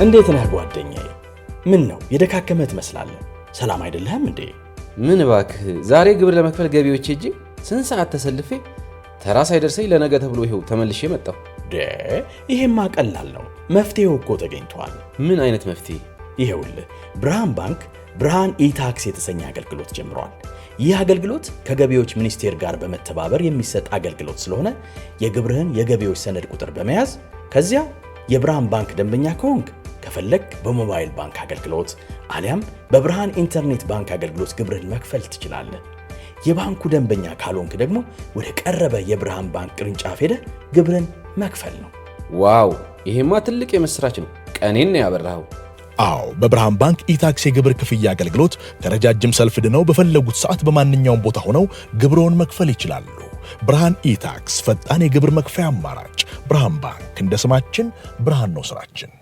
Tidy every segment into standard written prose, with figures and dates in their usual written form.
እንዴት ነህ ጓደኛዬ? ምን ነው የደካከመ ትመስላለህ? ሰላም አይደለህም እንዴ? ምን እባክህ፣ ዛሬ ግብር ለመክፈል ገቢዎች ሄጄ ስንት ሰዓት ተሰልፌ ተራ ሳይደርሰኝ ለነገ ተብሎ ይሄው ተመልሼ መጣሁ። ይሄማ ቀላል ነው፣ መፍትሄው እኮ ተገኝቷል። ምን አይነት መፍትሄ? ይሄውልህ ብርሃን ባንክ ብርሃን ኢታክስ የተሰኘ አገልግሎት ጀምሯል። ይህ አገልግሎት ከገቢዎች ሚኒስቴር ጋር በመተባበር የሚሰጥ አገልግሎት ስለሆነ የግብርህን የገቢዎች ሰነድ ቁጥር በመያዝ ከዚያ የብርሃን ባንክ ደንበኛ ከሆንክ ከፈለግ በሞባይል ባንክ አገልግሎት አሊያም በብርሃን ኢንተርኔት ባንክ አገልግሎት ግብርህን መክፈል ትችላለህ። የባንኩ ደንበኛ ካልሆንክ ደግሞ ወደ ቀረበ የብርሃን ባንክ ቅርንጫፍ ሄደህ ግብርህን መክፈል ነው። ዋው! ይሄማ ትልቅ የምስራች ነው። ቀኔን ነው ያበራኸው። አዎ፣ በብርሃን ባንክ ኢታክስ የግብር ክፍያ አገልግሎት ከረጃጅም ሰልፍ ድነው በፈለጉት ሰዓት በማንኛውም ቦታ ሆነው ግብርዎን መክፈል ይችላሉ። ብርሃን ኢታክስ ፈጣን የግብር መክፈያ አማራጭ። ብርሃን ባንክ፣ እንደ ስማችን ብርሃን ነው ስራችን።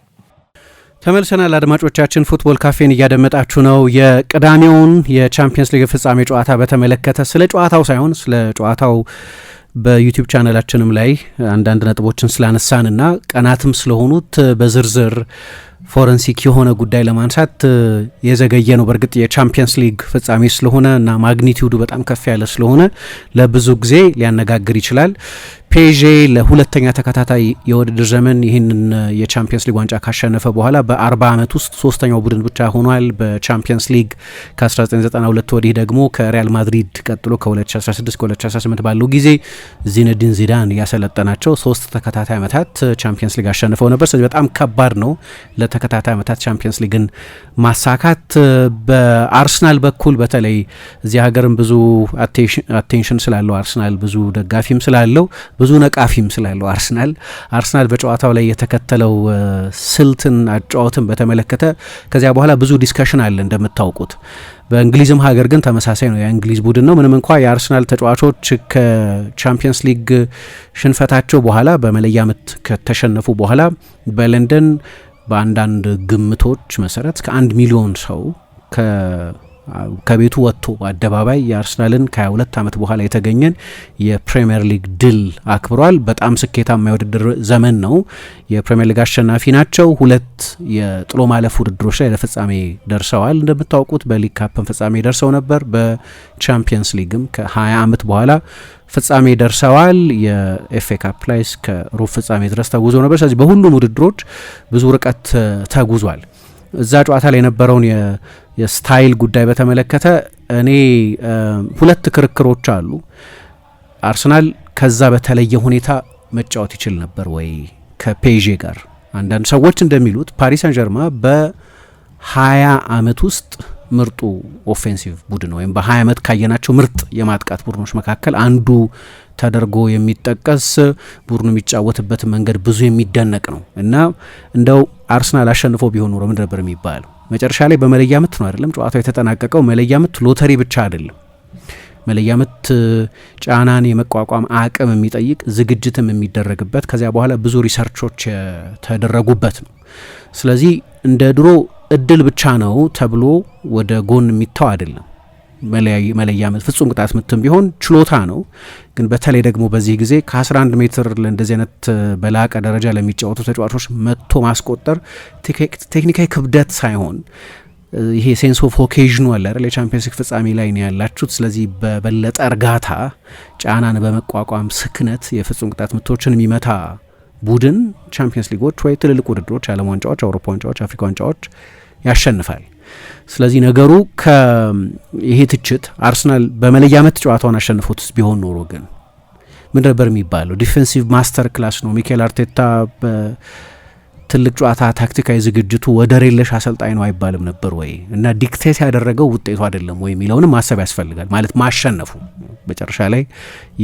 ተመልሰናል አድማጮቻችን። ፉትቦል ካፌን እያደመጣችሁ ነው። የቅዳሜውን የቻምፒየንስ ሊግ ፍጻሜ ጨዋታ በተመለከተ ስለ ጨዋታው ሳይሆን ስለ ጨዋታው በዩቲዩብ ቻናላችንም ላይ አንዳንድ ነጥቦችን ስላነሳንና ቀናትም ስለሆኑት በዝርዝር ፎረንሲክ የሆነ ጉዳይ ለማንሳት የዘገየ ነው። በእርግጥ የቻምፒየንስ ሊግ ፍጻሜ ስለሆነ እና ማግኒቲዩዱ በጣም ከፍ ያለ ስለሆነ ለብዙ ጊዜ ሊያነጋግር ይችላል። ፔዤ ለሁለተኛ ተከታታይ የውድድር ዘመን ይህንን የቻምፒየንስ ሊግ ዋንጫ ካሸነፈ በኋላ በ40 ዓመት ውስጥ ሶስተኛው ቡድን ብቻ ሆኗል በቻምፒየንስ ሊግ። ከ1992 ወዲህ ደግሞ ከሪያል ማድሪድ ቀጥሎ ከ2016-2018 ባለው ጊዜ ዚነዲን ዚዳን ያሰለጠናቸው 3 ተከታታይ ዓመታት ቻምፒየንስ ሊግ አሸንፈው ነበር። ስለዚህ በጣም ከባድ ነው ለተከታታይ ዓመታት ቻምፒየንስ ሊግን ማሳካት። በአርሰናል በኩል በተለይ እዚህ ሀገርም ብዙ አቴንሽን ስላለው አርሰናል ብዙ ደጋፊም ስላለው ብዙ ነቃፊም ስላለው አርሰናል በጨዋታው ላይ የተከተለው ስልትን አጫወትን በተመለከተ ከዚያ በኋላ ብዙ ዲስከሽን አለ እንደምታውቁት። በእንግሊዝም ሀገር ግን ተመሳሳይ ነው። የእንግሊዝ ቡድን ነው። ምንም እንኳ የአርሰናል ተጫዋቾች ከቻምፒየንስ ሊግ ሽንፈታቸው በኋላ በመለያ ምት ከተሸነፉ በኋላ በለንደን በአንዳንድ ግምቶች መሰረት ከ1 ሚሊዮን ሰው ከቤቱ ወጥቶ በአደባባይ የአርሰናልን ከ22 ዓመት በኋላ የተገኘን የፕሪሚየር ሊግ ድል አክብሯል። በጣም ስኬታማ የውድድር ዘመን ነው። የፕሪሚየር ሊግ አሸናፊ ናቸው። 2 የጥሎ ማለፍ ውድድሮች ላይ ለፍጻሜ ደርሰዋል። እንደምታውቁት በሊግ ካፕን ፍጻሜ ደርሰው ነበር። በቻምፒየንስ ሊግም ከ20 ዓመት በኋላ ፍጻሜ ደርሰዋል። የኤፍኤ ካፕ ላይ እስከ ሩብ ፍጻሜ ድረስ ተጉዞ ነበር። ስለዚህ በሁሉም ውድድሮች ብዙ ርቀት ተጉዟል። እዛ ጨዋታ ላይ የነበረውን የስታይል ጉዳይ በተመለከተ እኔ 2 ክርክሮች አሉ። አርሰናል ከዛ በተለየ ሁኔታ መጫወት ይችል ነበር ወይ ከፔዤ ጋር? አንዳንድ ሰዎች እንደሚሉት ፓሪስ ሳን ጀርማ በ20 ዓመት ውስጥ ምርጡ ኦፌንሲቭ ቡድን ወይም በ20 ዓመት ካየናቸው ምርጥ የማጥቃት ቡድኖች መካከል አንዱ ተደርጎ የሚጠቀስ ቡድኑ የሚጫወትበት መንገድ ብዙ የሚደነቅ ነው እና እንደው አርሰናል አሸንፎ ቢሆን ኖሮ ምን ነበር የሚባለው? መጨረሻ ላይ በመለያ ምት ነው አይደለም ጨዋታው የተጠናቀቀው። መለያ ምት ሎተሪ ብቻ አይደለም። መለያ ምት ጫናን የመቋቋም አቅም የሚጠይቅ ዝግጅትም የሚደረግበት ከዚያ በኋላ ብዙ ሪሰርቾች የተደረጉበት ነው። ስለዚህ እንደ ድሮ እድል ብቻ ነው ተብሎ ወደ ጎን የሚታው አይደለም። መለያ ምት ፍጹም ቅጣት ምትም ቢሆን ችሎታ ነው። ግን በተለይ ደግሞ በዚህ ጊዜ ከ11 ሜትር ለእንደዚህ አይነት በላቀ ደረጃ ለሚጫወቱ ተጫዋቾች መጥቶ ማስቆጠር ቴክኒካዊ ክብደት ሳይሆን ይሄ ሴንስ ኦፍ ኦኬዥኑ አለ አይደል? የቻምፒየንስ ሊግ ፍጻሜ ላይ ነው ያላችሁት። ስለዚህ በበለጠ እርጋታ ጫናን በመቋቋም ስክነት የፍጹም ቅጣት ምቶችን የሚመታ ቡድን ቻምፒየንስ ሊጎች ወይ ትልልቅ ውድድሮች፣ ዓለም ዋንጫዎች፣ አውሮፓ ዋንጫዎች፣ አፍሪካ ዋንጫዎች ያሸንፋል። ስለዚህ ነገሩ ይሄ ትችት አርሰናል በመለያ ምት ጨዋታውን አሸንፎትስ ቢሆን ኖሮ ግን ምን ነበር የሚባለው? ዲፌንሲቭ ማስተር ክላስ ነው ሚኬል አርቴታ በትልቅ ጨዋታ ታክቲካዊ ዝግጅቱ ወደር የለሽ አሰልጣኝ ነው አይባልም ነበር ወይ? እና ዲክቴት ያደረገው ውጤቱ አይደለም ወይ የሚለውንም ማሰብ ያስፈልጋል። ማለት ማሸነፉ መጨረሻ ላይ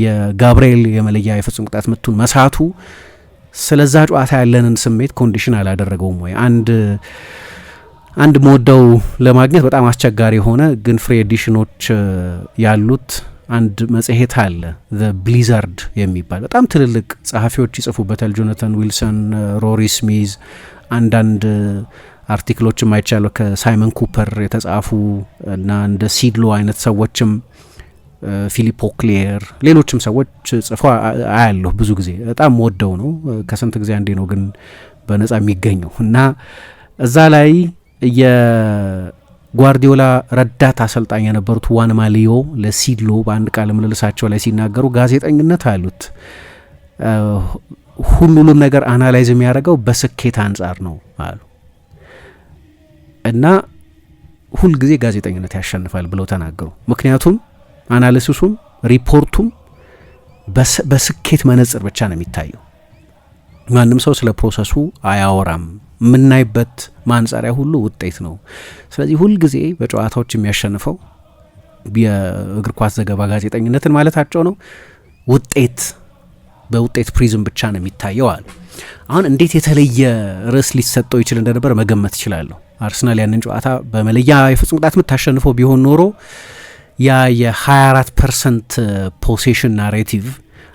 የጋብርኤል የመለያ የፍጹም ቅጣት ምቱን መሳቱ ስለዛ ጨዋታ ያለንን ስሜት ኮንዲሽን አላደረገውም ወይ? አንድ መወደው ለማግኘት በጣም አስቸጋሪ የሆነ ግን ፍሪ ኤዲሽኖች ያሉት አንድ መጽሔት አለ ዘ ብሊዛርድ የሚባል በጣም ትልልቅ ጸሐፊዎች ይጽፉበታል። ጆናታን ዊልሰን፣ ሮሪ ስሚዝ፣ አንዳንድ አርቲክሎችም አይቻለሁ ከሳይመን ኩፐር የተጻፉ እና እንደ ሲድሎ አይነት ሰዎችም ፊሊፕ ኦክሌር ሌሎችም ሰዎች ጽፎ አያለሁ። ብዙ ጊዜ በጣም ወደው ነው። ከስንት ጊዜ አንዴ ነው ግን በነጻ የሚገኘው እና እዛ ላይ የጓርዲዮላ ረዳት አሰልጣኝ የነበሩት ዋን ማሊዮ ለሲድሎ በአንድ ቃለ ምልልሳቸው ላይ ሲናገሩ ጋዜጠኝነት አሉት ሁሉንም ነገር አናላይዝ የሚያደርገው በስኬት አንጻር ነው አሉ እና ሁልጊዜ ጋዜጠኝነት ያሸንፋል ብለው ተናገሩ። ምክንያቱም አናሊሲሱም ሪፖርቱም በስኬት መነጽር ብቻ ነው የሚታየው። ማንም ሰው ስለ ፕሮሰሱ አያወራም። የምናይበት ማንጻሪያ ሁሉ ውጤት ነው። ስለዚህ ሁልጊዜ በጨዋታዎች የሚያሸንፈው የእግር ኳስ ዘገባ ጋዜጠኝነትን ማለታቸው ነው በውጤት ፕሪዝም ብቻ ነው የሚታየው አሉ። አሁን እንዴት የተለየ ርዕስ ሊሰጠው ይችል እንደነበር መገመት እችላለሁ። አርሰናል ያንን ጨዋታ በመለያ የፍጹም ቅጣት ምት ታሸንፈው ቢሆን ኖሮ ያ የ24% ፖሴሽን ናሬቲቭ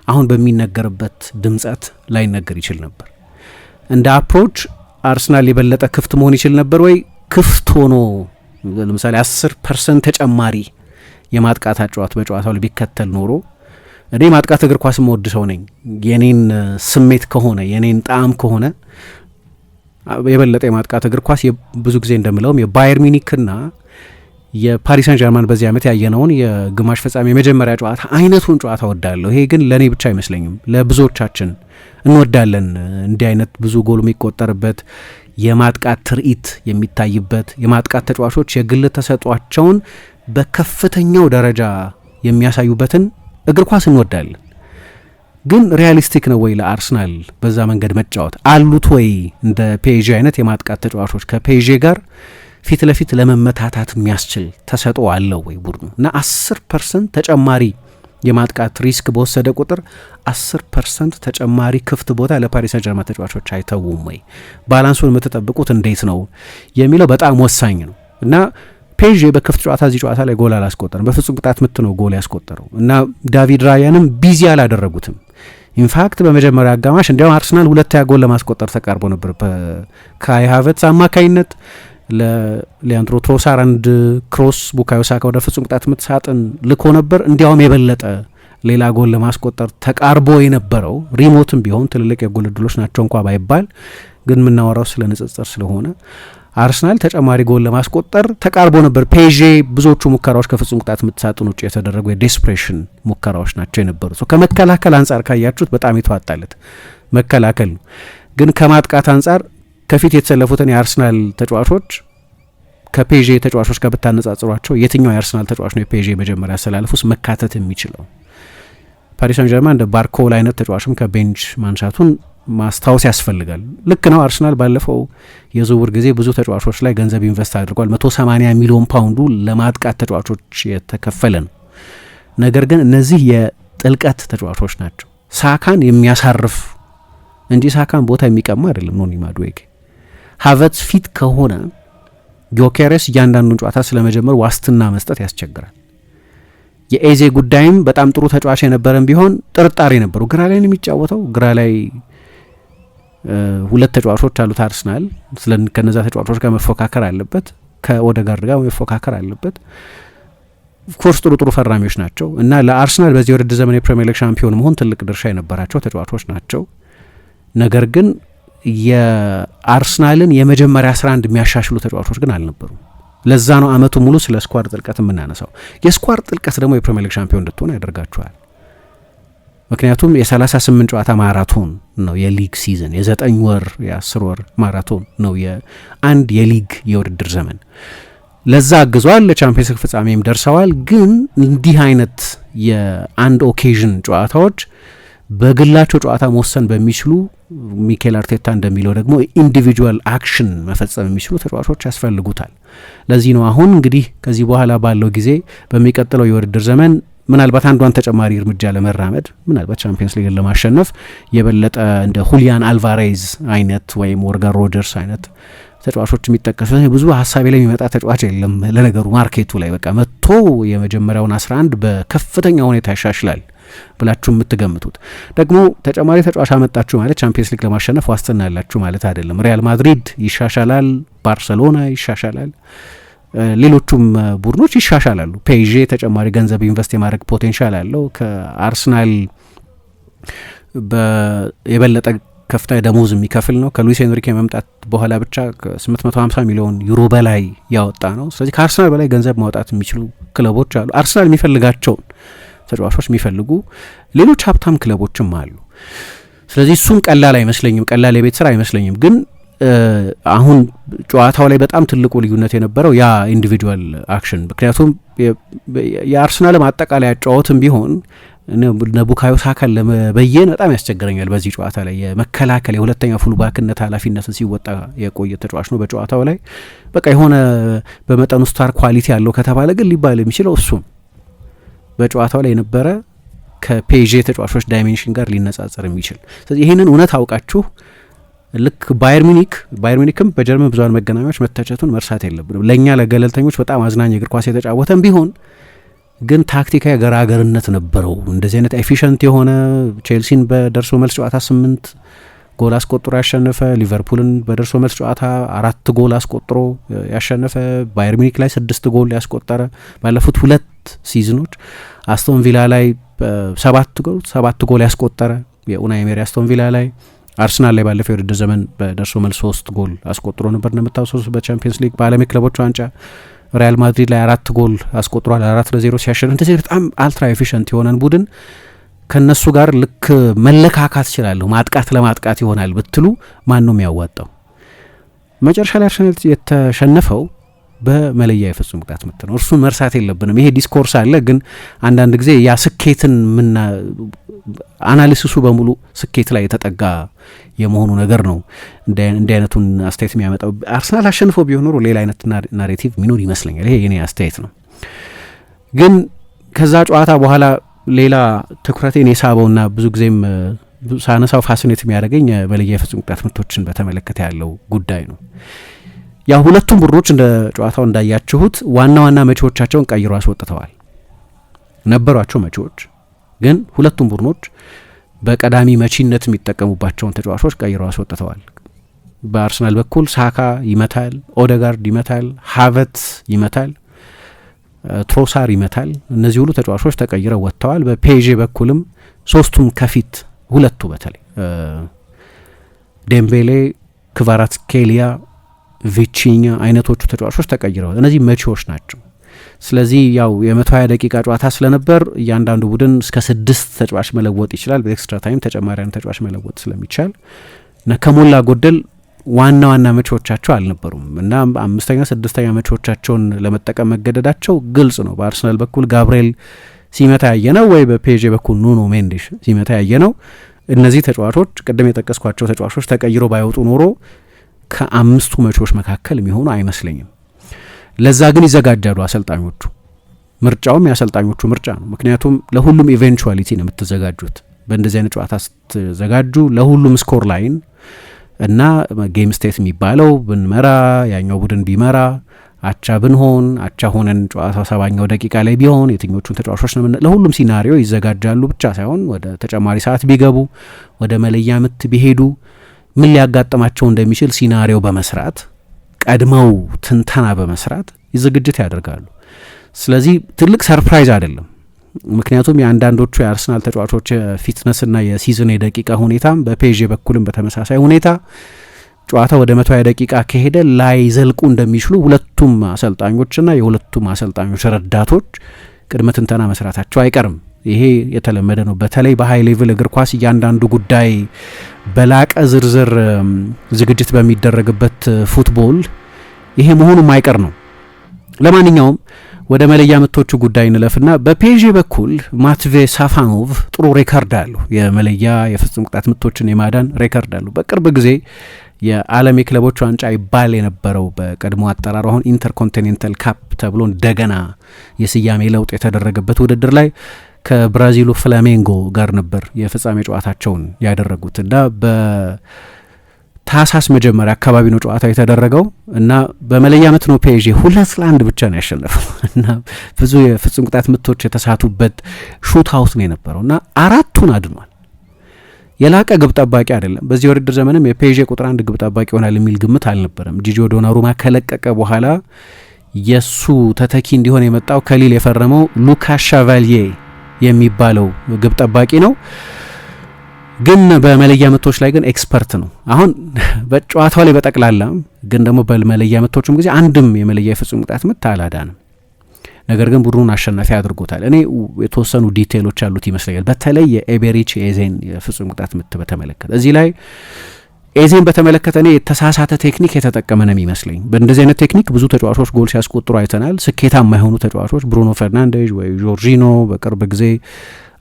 አሁን በሚነገርበት ድምጸት ላይነገር ይችል ነበር። እንደ አፕሮች አርሰናል የበለጠ ክፍት መሆን ይችል ነበር ወይ? ክፍት ሆኖ ለምሳሌ 10% ተጨማሪ የማጥቃት አጫዋት በጨዋታው ላይ ቢከተል ኖሮ እኔ ማጥቃት እግር ኳስ መወድ ሰው ነኝ። የኔን ስሜት ከሆነ የኔን ጣዕም ከሆነ የበለጠ የማጥቃት እግር ኳስ ብዙ ጊዜ እንደምለውም የባየር ሚኒክና የፓሪስ ሰን ጀርማን በዚህ ዓመት ያየነውን የግማሽ ፍጻሜ የመጀመሪያ ጨዋታ አይነቱን ጨዋታ ወዳለሁ። ይሄ ግን ለእኔ ብቻ አይመስለኝም፣ ለብዙዎቻችን እንወዳለን። እንዲህ አይነት ብዙ ጎል የሚቆጠርበት የማጥቃት ትርኢት የሚታይበት የማጥቃት ተጫዋቾች የግል ተሰጧቸውን በከፍተኛው ደረጃ የሚያሳዩበትን እግር ኳስ እንወዳለን። ግን ሪያሊስቲክ ነው ወይ ለአርሰናል በዛ መንገድ መጫወት? አሉት ወይ እንደ ፔዤ አይነት የማጥቃት ተጫዋቾች ከፔዤ ጋር ፊት ለፊት ለመመታታት የሚያስችል ተሰጥኦ አለው ወይ ቡድኑ? እና 10% ተጨማሪ የማጥቃት ሪስክ በወሰደ ቁጥር 10% ተጨማሪ ክፍት ቦታ ለፓሪስ ሰን ጀርማን ተጫዋቾች አይተውም ወይ? ባላንሱን የምትጠብቁት እንዴት ነው የሚለው በጣም ወሳኝ ነው። እና ፔዤ በክፍት ጨዋታ እዚህ ጨዋታ ላይ ጎል አላስቆጠርም። በፍጹም ቅጣት ምት ነው ጎል ያስቆጠረው እና ዳቪድ ራያንም ቢዚ አላደረጉትም። ኢንፋክት በመጀመሪያ አጋማሽ እንዲያውም አርሰናል 2 ጎል ለማስቆጠር ተቃርቦ ነበር። በካይ ሃቨርትዝ አማካይነት ለሊያንድሮ ትሮሳር አንድ ክሮስ ቡካዮ ሳካ ወደ ፍጹም ቅጣት ምት ሳጥን ልኮ ነበር። እንዲያውም የበለጠ ሌላ ጎል ለማስቆጠር ተቃርቦ የነበረው ሪሞትም ቢሆን ትልልቅ የጎል እድሎች ናቸው እንኳ ባይባል፣ ግን የምናወራው ስለ ንጽጽር ስለሆነ አርሰናል ተጨማሪ ጎል ለማስቆጠር ተቃርቦ ነበር። ፔዤ ብዙዎቹ ሙከራዎች ከፍጹም ቅጣት ምት ሳጥን ውጭ የተደረጉ የዴስፕሬሽን ሙከራዎች ናቸው የነበሩት። ከመከላከል አንጻር ካያችሁት በጣም የተዋጣለት መከላከል ነው። ግን ከማጥቃት አንጻር ከፊት የተሰለፉትን የአርሰናል ተጫዋቾች ከፔዤ ተጫዋቾች ጋር ብታነጻጽሯቸው የትኛው የአርሰናል ተጫዋች ነው የፔዤ መጀመሪያ አሰላለፍ ውስጥ መካተት የሚችለው? ፓሪስ ሰን ጀርማን እንደ ባርኮላ አይነት ተጫዋችም ከቤንች ማንሳቱን ማስታወስ ያስፈልጋል። ልክ ነው። አርሰናል ባለፈው የዝውውር ጊዜ ብዙ ተጫዋቾች ላይ ገንዘብ ኢንቨስት አድርጓል። 180 ሚሊዮን ፓውንዱ ለማጥቃት ተጫዋቾች የተከፈለ ነው። ነገር ግን እነዚህ የጥልቀት ተጫዋቾች ናቸው። ሳካን የሚያሳርፍ እንጂ ሳካን ቦታ የሚቀማ አይደለም። ኖኒ ማዱዌኬ ሃቨርትዝ ፊት ከሆነ ጊዮኬሬስ እያንዳንዱን ጨዋታ ስለመጀመር ዋስትና መስጠት ያስቸግራል። የኤዜ ጉዳይም በጣም ጥሩ ተጫዋች የነበረን ቢሆን ጥርጣሬ ነበሩ። ግራ ላይ ነው የሚጫወተው። ግራ ላይ 2 ተጫዋቾች አሉት አርሰናል። ከነዛ ተጫዋቾች ጋር መፎካከር አለበት፣ ከኦዴጋርድ ጋር መፎካከር አለበት። ኦፍኮርስ ጥሩ ፈራሚዎች ናቸው እና ለአርሰናል በዚህ የውድድር ዘመን የፕሪሚየር ሊግ ሻምፒዮን መሆን ትልቅ ድርሻ የነበራቸው ተጫዋቾች ናቸው። ነገር ግን የአርሰናልን የመጀመሪያ 11 የሚያሻሽሉ ተጫዋቾች ግን አልነበሩም። ለዛ ነው አመቱ ሙሉ ስለ ስኳድ ጥልቀት የምናነሳው። የስኳድ ጥልቀት ደግሞ የፕሪሚየር ሊግ ሻምፒዮን እንድትሆን ያደርጋቸዋል። ምክንያቱም የ38 ጨዋታ ማራቶን ነው የሊግ ሲዝን፣ የ9 ወር የ10 ወር ማራቶን ነው የአንድ የሊግ የውድድር ዘመን። ለዛ አግዟል። ለቻምፒየንስ ሊግ ፍጻሜም ደርሰዋል። ግን እንዲህ አይነት የአንድ ኦኬዥን ጨዋታዎች በግላቸው ጨዋታ መወሰን በሚችሉ ሚኬል አርቴታ እንደሚለው ደግሞ ኢንዲቪጁዋል አክሽን መፈጸም የሚችሉ ተጫዋቾች ያስፈልጉታል። ለዚህ ነው አሁን እንግዲህ ከዚህ በኋላ ባለው ጊዜ በሚቀጥለው የውድድር ዘመን ምናልባት አንዷን ተጨማሪ እርምጃ ለመራመድ ምናልባት ቻምፒየንስ ሊግን ለማሸነፍ የበለጠ እንደ ሁሊያን አልቫሬዝ አይነት ወይም ሞርጋን ሮጀርስ አይነት ተጫዋቾች የሚጠቀሱ ብዙ ሀሳቤ ላይ የሚመጣ ተጫዋች የለም። ለነገሩ ማርኬቱ ላይ በቃ መጥቶ የመጀመሪያውን 11 በከፍተኛ ሁኔታ ያሻሽላል ብላችሁ የምትገምቱት ደግሞ ተጨማሪ ተጫዋች አመጣችሁ ማለት ቻምፒየንስ ሊግ ለማሸነፍ ዋስትና ያላችሁ ማለት አይደለም። ሪያል ማድሪድ ይሻሻላል፣ ባርሰሎና ይሻሻላል፣ ሌሎቹም ቡድኖች ይሻሻላሉ። ፔዤ ተጨማሪ ገንዘብ ኢንቨስት የማድረግ ፖቴንሻል አለው። ከአርሰናል የበለጠ ከፍተኛ ደሞዝ የሚከፍል ነው። ከሉዊስ ኤንሪኬ መምጣት በኋላ ብቻ ከ850 ሚሊዮን ዩሮ በላይ ያወጣ ነው። ስለዚህ ከአርሰናል በላይ ገንዘብ ማውጣት የሚችሉ ክለቦች አሉ። አርሰናል የሚፈልጋቸውን ተጫዋቾች የሚፈልጉ ሌሎች ሀብታም ክለቦችም አሉ። ስለዚህ እሱም ቀላል አይመስለኝም፣ ቀላል የቤት ስራ አይመስለኝም። ግን አሁን ጨዋታው ላይ በጣም ትልቁ ልዩነት የነበረው ያ ኢንዲቪጁዋል አክሽን፣ ምክንያቱም የአርሰናልም አጠቃላይ አጫወትም ቢሆን ቡካዮ ሳካን ለመበየን በጣም ያስቸግረኛል። በዚህ ጨዋታ ላይ የመከላከል የሁለተኛ ፉልባክነት ኃላፊነትን ሲወጣ የቆየ ተጫዋች ነው። በጨዋታው ላይ በቃ የሆነ በመጠኑ ስታር ኳሊቲ ያለው ከተባለ ግን ሊባል የሚችለው እሱም በጨዋታው ላይ የነበረ ከፔዤ ተጫዋቾች ዳይሜንሽን ጋር ሊነጻጸር የሚችል። ስለዚህ ይህንን እውነት አውቃችሁ ልክ ባየር ሚኒክም በጀርመን ብዙሃን መገናኛዎች መተቸቱን መርሳት የለብንም። ለእኛ ለገለልተኞች በጣም አዝናኝ እግር ኳስ የተጫወተም ቢሆን ግን ታክቲካዊ ገራገርነት ነበረው። እንደዚህ አይነት ኤፊሽንት የሆነ ቼልሲን በደርሶ መልስ ጨዋታ 8 ጎል አስቆጥሮ ያሸነፈ፣ ሊቨርፑልን በደርሶ መልስ ጨዋታ 4 ጎል አስቆጥሮ ያሸነፈ፣ ባየር ሚኒክ ላይ 6 ጎል ያስቆጠረ፣ ባለፉት 2 ሲዝኖች አስቶን ቪላ ላይ 7 ጎል ያስቆጠረ የኡናይ ኤመሪ አስቶን ቪላ ላይ፣ አርሰናል ላይ ባለፈው የውድድር ዘመን በደርሶ መልስ 3 ጎል አስቆጥሮ ነበር እንደምታውሱት። በቻምፒየንስ ሊግ በዓለም ክለቦች ዋንጫ ሪያል ማድሪድ ላይ 4 ጎል አስቆጥሯል፣ 4-0 ሲያሸንፍ። እንደዚህ በጣም አልትራ ኤፊሽንት የሆነን ቡድን ከነሱ ጋር ልክ መለካካት ይችላለሁ፣ ማጥቃት ለማጥቃት ይሆናል ብትሉ ማን ነው የሚያዋጣው? መጨረሻ ላይ አርሰናል የተሸነፈው በመለያ የፍጹም ቅጣት ምት ነው። እርሱን መርሳት የለብንም። ይሄ ዲስኮርስ አለ፣ ግን አንዳንድ ጊዜ ያ ስኬትን አናሊሲሱ በሙሉ ስኬት ላይ የተጠጋ የመሆኑ ነገር ነው እንዲህ አይነቱን አስተያየት የሚያመጣው። አርሰናል አሸንፎ ቢሆን ኖሮ ሌላ አይነት ናሬቲቭ ሚኖር ይመስለኛል። ይሄ የኔ አስተያየት ነው። ግን ከዛ ጨዋታ በኋላ ሌላ ትኩረቴን የሳበውና ብዙ ጊዜም ሳነሳው ፋሲኔት የሚያደርገኝ የመለያ የፍጹም ቅጣት ምቶችን በተመለከተ ያለው ጉዳይ ነው። ያው ሁለቱም ቡድኖች እንደ ጨዋታው እንዳያችሁት ዋና ዋና መቺዎቻቸውን ቀይሮ አስወጥተዋል። ነበሯቸው መቺዎች፣ ግን ሁለቱም ቡድኖች በቀዳሚ መቺነት የሚጠቀሙባቸውን ተጫዋቾች ቀይረው አስወጥተዋል። በአርሰናል በኩል ሳካ ይመታል፣ ኦደጋርድ ይመታል፣ ሃቨርትዝ ይመታል፣ ትሮሳር ይመታል። እነዚህ ሁሉ ተጫዋቾች ተቀይረው ወጥተዋል። በፔዤ በኩልም ሶስቱም ከፊት ሁለቱ በተለይ ዴምቤሌ፣ ክቫራትስኬሊያ፣ ቪቺኛ አይነቶቹ ተጫዋቾች ተቀይረዋል። እነዚህ መቺዎች ናቸው። ስለዚህ ያው የ120 ደቂቃ ጨዋታ ስለነበር እያንዳንዱ ቡድን እስከ 6 ተጫዋች መለወጥ ይችላል። በኤክስትራ ታይም ተጨማሪ አንድ ተጫዋች መለወጥ ስለሚቻል እና ከሞላ ጎደል ዋና ዋና መቺዎቻቸው አልነበሩም እና 5ኛ 6ኛ መቺዎቻቸውን ለመጠቀም መገደዳቸው ግልጽ ነው። በአርሰናል በኩል ጋብርኤል ሲመታ ያየ ነው ወይ በፔዤ በኩል ኑኖ ሜንዴሽ ሲመታ ያየ ነው። እነዚህ ተጫዋቾች ቅድም የጠቀስኳቸው ተጫዋቾች ተቀይሮ ባይወጡ ኖሮ ከአምስቱ መቺዎች መካከል የሚሆኑ አይመስለኝም። ለዛ ግን ይዘጋጃሉ አሰልጣኞቹ። ምርጫውም የአሰልጣኞቹ ምርጫ ነው። ምክንያቱም ለሁሉም ኢቬንቹዋሊቲ ነው የምትዘጋጁት። በእንደዚህ አይነት ጨዋታ ስትዘጋጁ ለሁሉም ስኮር ላይን እና ጌም ስቴት የሚባለው ብንመራ ያኛው ቡድን ቢመራ አቻ ብንሆን አቻ ሆነን ጨዋታው 70ኛው ደቂቃ ላይ ቢሆን የትኞቹን ተጫዋቾች ነው ለሁሉም ሲናሪዮ ይዘጋጃሉ ብቻ ሳይሆን ወደ ተጨማሪ ሰዓት ቢገቡ ወደ መለያ ምት ቢሄዱ ምን ሊያጋጥማቸው እንደሚችል ሲናሪዮ በመስራት ቀድመው ትንተና በመስራት ዝግጅት ያደርጋሉ። ስለዚህ ትልቅ ሰርፕራይዝ አይደለም። ምክንያቱም የአንዳንዶቹ የአርሰናል ተጫዋቾች ፊትነስና የሲዝን የደቂቃ ሁኔታም በፔዤ በኩልም በተመሳሳይ ሁኔታ ጨዋታ ወደ 120 ደቂቃ ከሄደ ላይ ዘልቁ እንደሚችሉ ሁለቱም አሰልጣኞችና የሁለቱም አሰልጣኞች ረዳቶች ቅድመ ትንተና መስራታቸው አይቀርም። ይሄ የተለመደ ነው። በተለይ በሃይ ሌቭል እግር ኳስ እያንዳንዱ ጉዳይ በላቀ ዝርዝር ዝግጅት በሚደረግበት ፉትቦል ይሄ መሆኑ ማይቀር ነው። ለማንኛውም ወደ መለያ ምቶቹ ጉዳይ እንለፍና በፔዤ በኩል ማትቬ ሳፋኖቭ ጥሩ ሬከርድ አለው። የመለያ የፍጹም ቅጣት ምቶችን የማዳን ሬከርድ አለው። በቅርብ ጊዜ የዓለም የክለቦች ዋንጫ ይባል የነበረው በቀድሞ አጠራሩ አሁን ኢንተርኮንቲኔንታል ካፕ ተብሎ እንደገና የስያሜ ለውጥ የተደረገበት ውድድር ላይ ከብራዚሉ ፍላሜንጎ ጋር ነበር የፍጻሜ ጨዋታቸውን ያደረጉት እና በታህሳስ መጀመሪያ አካባቢ ነው ጨዋታው የተደረገው እና በመለያ ምት ነው ፔዤ 2-1 ብቻ ነው ያሸነፈው እና ብዙ የፍጹም ቅጣት ምቶች የተሳቱበት ሹት አውት ነው የነበረው እና 4ቱን አድኗል። የላቀ ግብ ጠባቂ አይደለም። በዚህ ውድድር ዘመንም የፔዤ ቁጥር 1 ግብ ጠባቂ ይሆናል የሚል ግምት አልነበረም። ጂጂዮ ዶናሩማ ከለቀቀ በኋላ የሱ ተተኪ እንዲሆን የመጣው ከሊል የፈረመው ሉካስ ሻቫልዬ የሚባለው ግብ ጠባቂ ነው። ግን በመለያ ምቶች ላይ ግን ኤክስፐርት ነው። አሁን በጨዋታው ላይ በጠቅላላ ግን ደግሞ በመለያ ምቶችም ጊዜ አንድም የመለያ የፍጹም ቅጣት ምት አላዳንም። ነገር ግን ቡድኑን አሸናፊ አድርጎታል። እኔ የተወሰኑ ዲቴይሎች አሉት ይመስለኛል። በተለይ የኤቤሪች ኤዜን የፍጹም ቅጣት ምት በተመለከተ እዚህ ላይ ኤዜን በተመለከተ እኔ የተሳሳተ ቴክኒክ የተጠቀመ ነው የሚመስለኝ። በእንደዚህ አይነት ቴክኒክ ብዙ ተጫዋቾች ጎል ሲያስቆጥሩ አይተናል። ስኬታማ የሆኑ ተጫዋቾች ብሩኖ ፈርናንዴዝ ወይ ጆርጂኖ፣ በቅርብ ጊዜ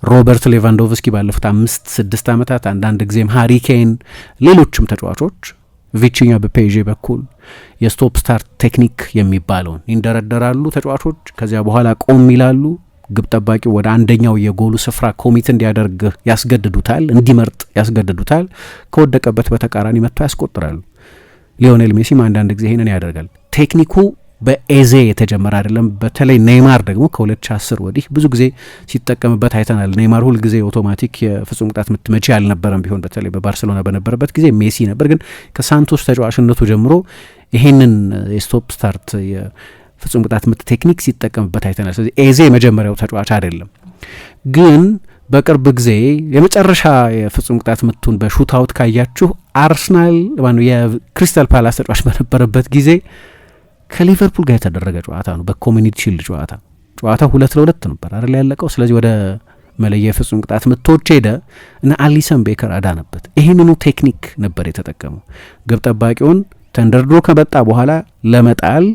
ሮበርት ሌቫንዶቭስኪ ባለፉት 5-6 ዓመታት፣ አንዳንድ ጊዜም ሃሪ ኬን፣ ሌሎችም ተጫዋቾች ቪቺኛ በፔዤ በኩል የስቶፕ ስታርት ቴክኒክ የሚባለውን ይንደረደራሉ ተጫዋቾች። ከዚያ በኋላ ቆም ይላሉ። ግብ ጠባቂው ወደ አንደኛው የጎሉ ስፍራ ኮሚት እንዲያደርግ ያስገድዱታል፣ እንዲመርጥ ያስገድዱታል። ከወደቀበት በተቃራኒ መጥቶ ያስቆጥራሉ። ሊዮኔል ሜሲም አንዳንድ ጊዜ ይህንን ያደርጋል። ቴክኒኩ በኤዜ የተጀመረ አይደለም። በተለይ ኔይማር ደግሞ ከ2010 ወዲህ ብዙ ጊዜ ሲጠቀምበት አይተናል። ኔይማር ሁል ጊዜ አውቶማቲክ የፍጹም ቅጣት ምት መቺ አልነበረም። ቢሆን በተለይ በባርሴሎና በነበረበት ጊዜ ሜሲ ነበር። ግን ከሳንቶስ ተጫዋችነቱ ጀምሮ ይሄንን የስቶፕ ስታርት የፍጹም ቅጣት ምት ቴክኒክ ሲጠቀምበት አይተናል። ስለዚህ ኤዜ የመጀመሪያው ተጫዋች አይደለም። ግን በቅርብ ጊዜ የመጨረሻ የፍጹም ቅጣት ምቱን በሹታውት ካያችሁ አርሰናል የክሪስታል ፓላስ ተጫዋች በነበረበት ጊዜ ከሊቨርፑል ጋር የተደረገ ጨዋታ ነው። በኮሚኒቲ ሺልድ ጨዋታው 2-2 ነበር አይደል ያለቀው። ስለዚህ ወደ መለያ የፍጹም ቅጣት ምቶች ሄደ እና አሊሰን ቤከር አዳነበት። ይህንኑ ቴክኒክ ነበር የተጠቀመው። ግብ ጠባቂውን ተንደርድሮ ከመጣ በኋላ ለመጣል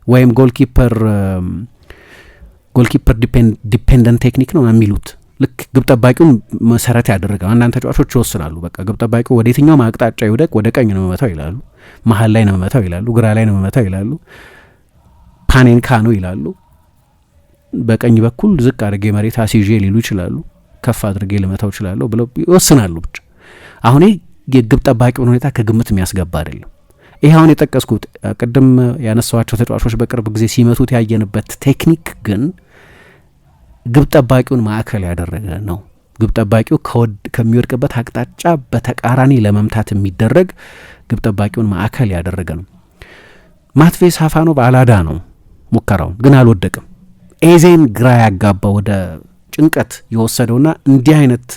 ወይም ጎልኪፐር ዲፔንደንት ቴክኒክ ነው የሚሉት። ልክ ግብ ጠባቂውን መሰረት ያደረገው አንዳንድ ተጫዋቾች ይወስናሉ። በቃ ግብ ጠባቂው ወደ የትኛው አቅጣጫ ይውደቅ፣ ወደ ቀኝ ነው መመታው ይላሉ፣ መሀል ላይ ነው መመታው ይላሉ፣ ግራ ላይ ነው መመታው ይላሉ፣ ፓኔንካ ነው ይላሉ፣ በቀኝ በኩል ዝቅ አድርጌ መሬት አሲዤ ሊሉ ይችላሉ፣ ከፍ አድርጌ ልመታው ይችላለሁ ብለው ይወስናሉ። ብቻ አሁን የግብ ጠባቂውን ሁኔታ ከግምት የሚያስገባ አይደለም። ይህ አሁን የጠቀስኩት ቅድም ያነሳዋቸው ተጫዋቾች በቅርብ ጊዜ ሲመቱት ያየንበት ቴክኒክ ግን ግብ ጠባቂውን ማዕከል ያደረገ ነው። ግብ ጠባቂው ከሚወድቅበት አቅጣጫ በተቃራኒ ለመምታት የሚደረግ ግብ ጠባቂውን ማዕከል ያደረገ ነው። ማትቬ ሳፋኖቭ አላዳ ነው ሙከራውን፣ ግን አልወደቅም። ኤዜን ግራ ያጋባ ወደ ጭንቀት የወሰደውና እንዲህ አይነት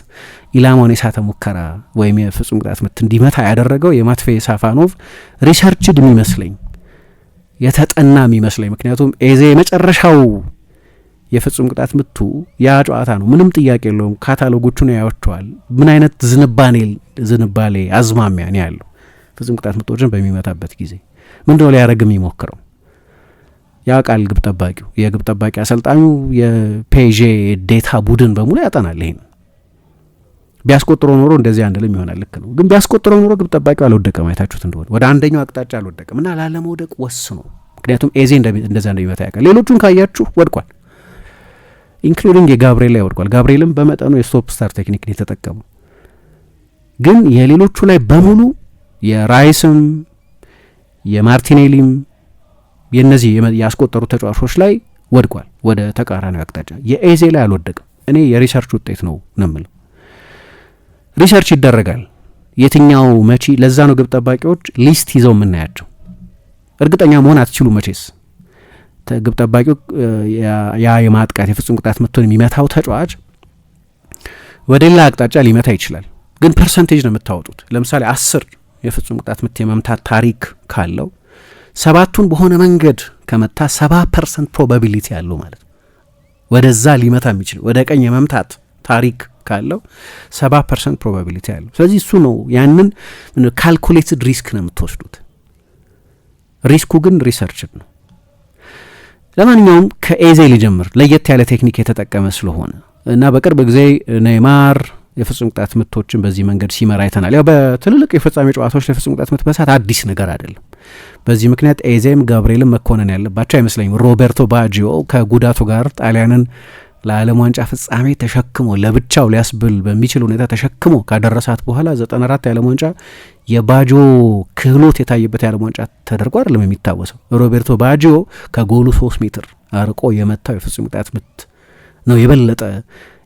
ኢላማውን የሳተ ሙከራ ወይም የፍጹም ቅጣት ምት እንዲመታ ያደረገው የማትቬ ሳፋኖቭ ሪሰርችድ የሚመስለኝ የተጠና የሚመስለኝ። ምክንያቱም ኤዜ የመጨረሻው የፍጹም ቅጣት ምቱ ያ ጨዋታ ነው። ምንም ጥያቄ የለውም። ካታሎጎቹን ያያቸዋል። ምን አይነት ዝንባሌ አዝማሚያ ነው ያለው ፍጹም ቅጣት ምቶችን በሚመታበት ጊዜ ምንድነው ሊያደርግ የሚሞክረው? ያ ቃል ግብ ጠባቂው የግብ ጠባቂ አሰልጣኙ የፔዤ ዴታ ቡድን በሙሉ ያጠናል። ይሄን ቢያስቆጥሮ ኖሮ እንደዚህ አንልም ይሆናል። ልክ ነው። ግን ቢያስቆጥሮ ኖሮ ግብ ጠባቂው አልወደቀም። አይታችሁት እንደሆነ ወደ አንደኛው አቅጣጫ አልወደቀም እና ላለመውደቅ ወስኖ፣ ምክንያቱም ኤዜ እንደዛ እንደሚመታ ያውቃል። ሌሎቹን ካያችሁ ወድቋል። ኢንክሉዲንግ የጋብርኤል ላይ ወድቋል። ጋብርኤልም በመጠኑ የስቶፕ ስታር ቴክኒክ ነው የተጠቀመው። ግን የሌሎቹ ላይ በሙሉ የራይስም የማርቲኔሊም የነዚህ ያስቆጠሩ ተጫዋቾች ላይ ወድቋል ወደ ተቃራኒው አቅጣጫ። የኤዜ ላይ አልወደቅም። እኔ የሪሰርች ውጤት ነው የምለው። ሪሰርች ይደረጋል የትኛው መቺ። ለዛ ነው ግብ ጠባቂዎች ሊስት ይዘው የምናያቸው። እርግጠኛ መሆን አትችሉም መቼስ ግብ ጠባቂው ያ የማጥቃት የፍጹም ቅጣት ምቱን የሚመታው ተጫዋች ወደ ሌላ አቅጣጫ ሊመታ ይችላል። ግን ፐርሰንቴጅ ነው የምታወጡት። ለምሳሌ 10 የፍጹም ቅጣት ምት የመምታት ታሪክ ካለው 7ቱን በሆነ መንገድ ከመታ 70% ፕሮባቢሊቲ ያለው ማለት ነው ወደዛ ሊመታ የሚችል ወደ ቀኝ የመምታት ታሪክ ካለው 70% ፕሮባቢሊቲ ያለው። ስለዚህ እሱ ነው ያንን ካልኩሌትድ ሪስክ ነው የምትወስዱት። ሪስኩ ግን ሪሰርችድ ነው። ለማንኛውም ከኤዜ ሊጀምር ለየት ያለ ቴክኒክ የተጠቀመ ስለሆነ እና በቅርብ ጊዜ ኔይማር የፍጹም ቅጣት ምቶችን በዚህ መንገድ ሲመራ አይተናል። ያው በትልልቅ የፍጻሜ ጨዋታዎች ለፍጹም ቅጣት ምት መሳት አዲስ ነገር አይደለም። በዚህ ምክንያት ኤዜም ጋብርኤልም መኮነን ያለባቸው አይመስለኝም። ሮቤርቶ ባጂዮ ከጉዳቱ ጋር ጣሊያንን ለዓለም ዋንጫ ፍጻሜ ተሸክሞ ለብቻው ሊያስብል በሚችል ሁኔታ ተሸክሞ ካደረሳት በኋላ 94 የዓለም ዋንጫ የባጂዮ ክህሎት የታየበት የዓለም ዋንጫ ተደርጎ አይደለም የሚታወሰው። ሮቤርቶ ባጂዮ ከጎሉ 3 ሜትር አርቆ የመታው የፍጹም ቅጣት ምት ነው የበለጠ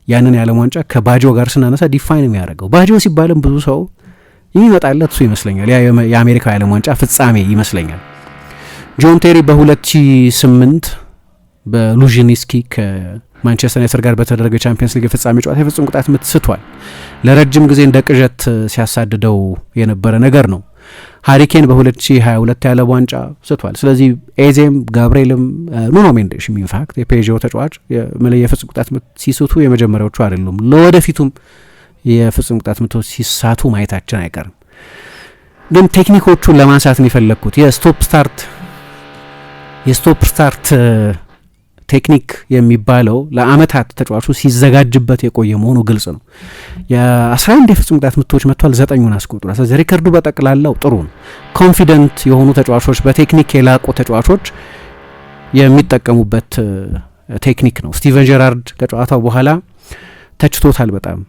ያንን የዓለም ዋንጫ ከባጂዮ ጋር ስናነሳ ዲፋይን የሚያደርገው። ባጂዮ ሲባልም ብዙ ሰው የሚመጣለት እሱ ይመስለኛል። የአሜሪካ የዓለም ዋንጫ ፍጻሜ ይመስለኛል። ጆን ቴሪ በ2008 በሉዥኒስኪ ማንቸስተር ዩናይትድ ጋር በተደረገ ቻምፒየንስ ሊግ የፍጻሜ ጨዋታ የፍጹም ቅጣት ምት ስቷል። ለረጅም ጊዜ እንደ ቅዠት ሲያሳድደው የነበረ ነገር ነው። ሃሪኬን በ2022 የዓለም ዋንጫ ስቷል። ስለዚህ ኤዜም ጋብርኤልም ኑኖ ሜንዴሽም ኢንፋክት የፔዥዮ ተጫዋች የመለያ የፍጹም ቅጣት ምት ሲስቱ የመጀመሪያዎቹ አይደሉም። ለወደፊቱም የፍጹም ቅጣት ምቶች ሲሳቱ ማየታችን አይቀርም። ግን ቴክኒኮቹን ለማንሳት ነው የፈለግኩት። የስቶፕ ስታርት ቴክኒክ የሚባለው ለአመታት ተጫዋቹ ሲዘጋጅበት የቆየ መሆኑ ግልጽ ነው። የ11 የፍጹም ቅጣት ምቶች መጥቷል፣ 9ን አስቆጥሯል። ስለዚህ ሪከርዱ በጠቅላላው ጥሩ ነው። ኮንፊደንት የሆኑ ተጫዋቾች፣ በቴክኒክ የላቁ ተጫዋቾች የሚጠቀሙበት ቴክኒክ ነው። ስቲቨን ጀራርድ ከጨዋታው በኋላ ተችቶታል በጣም።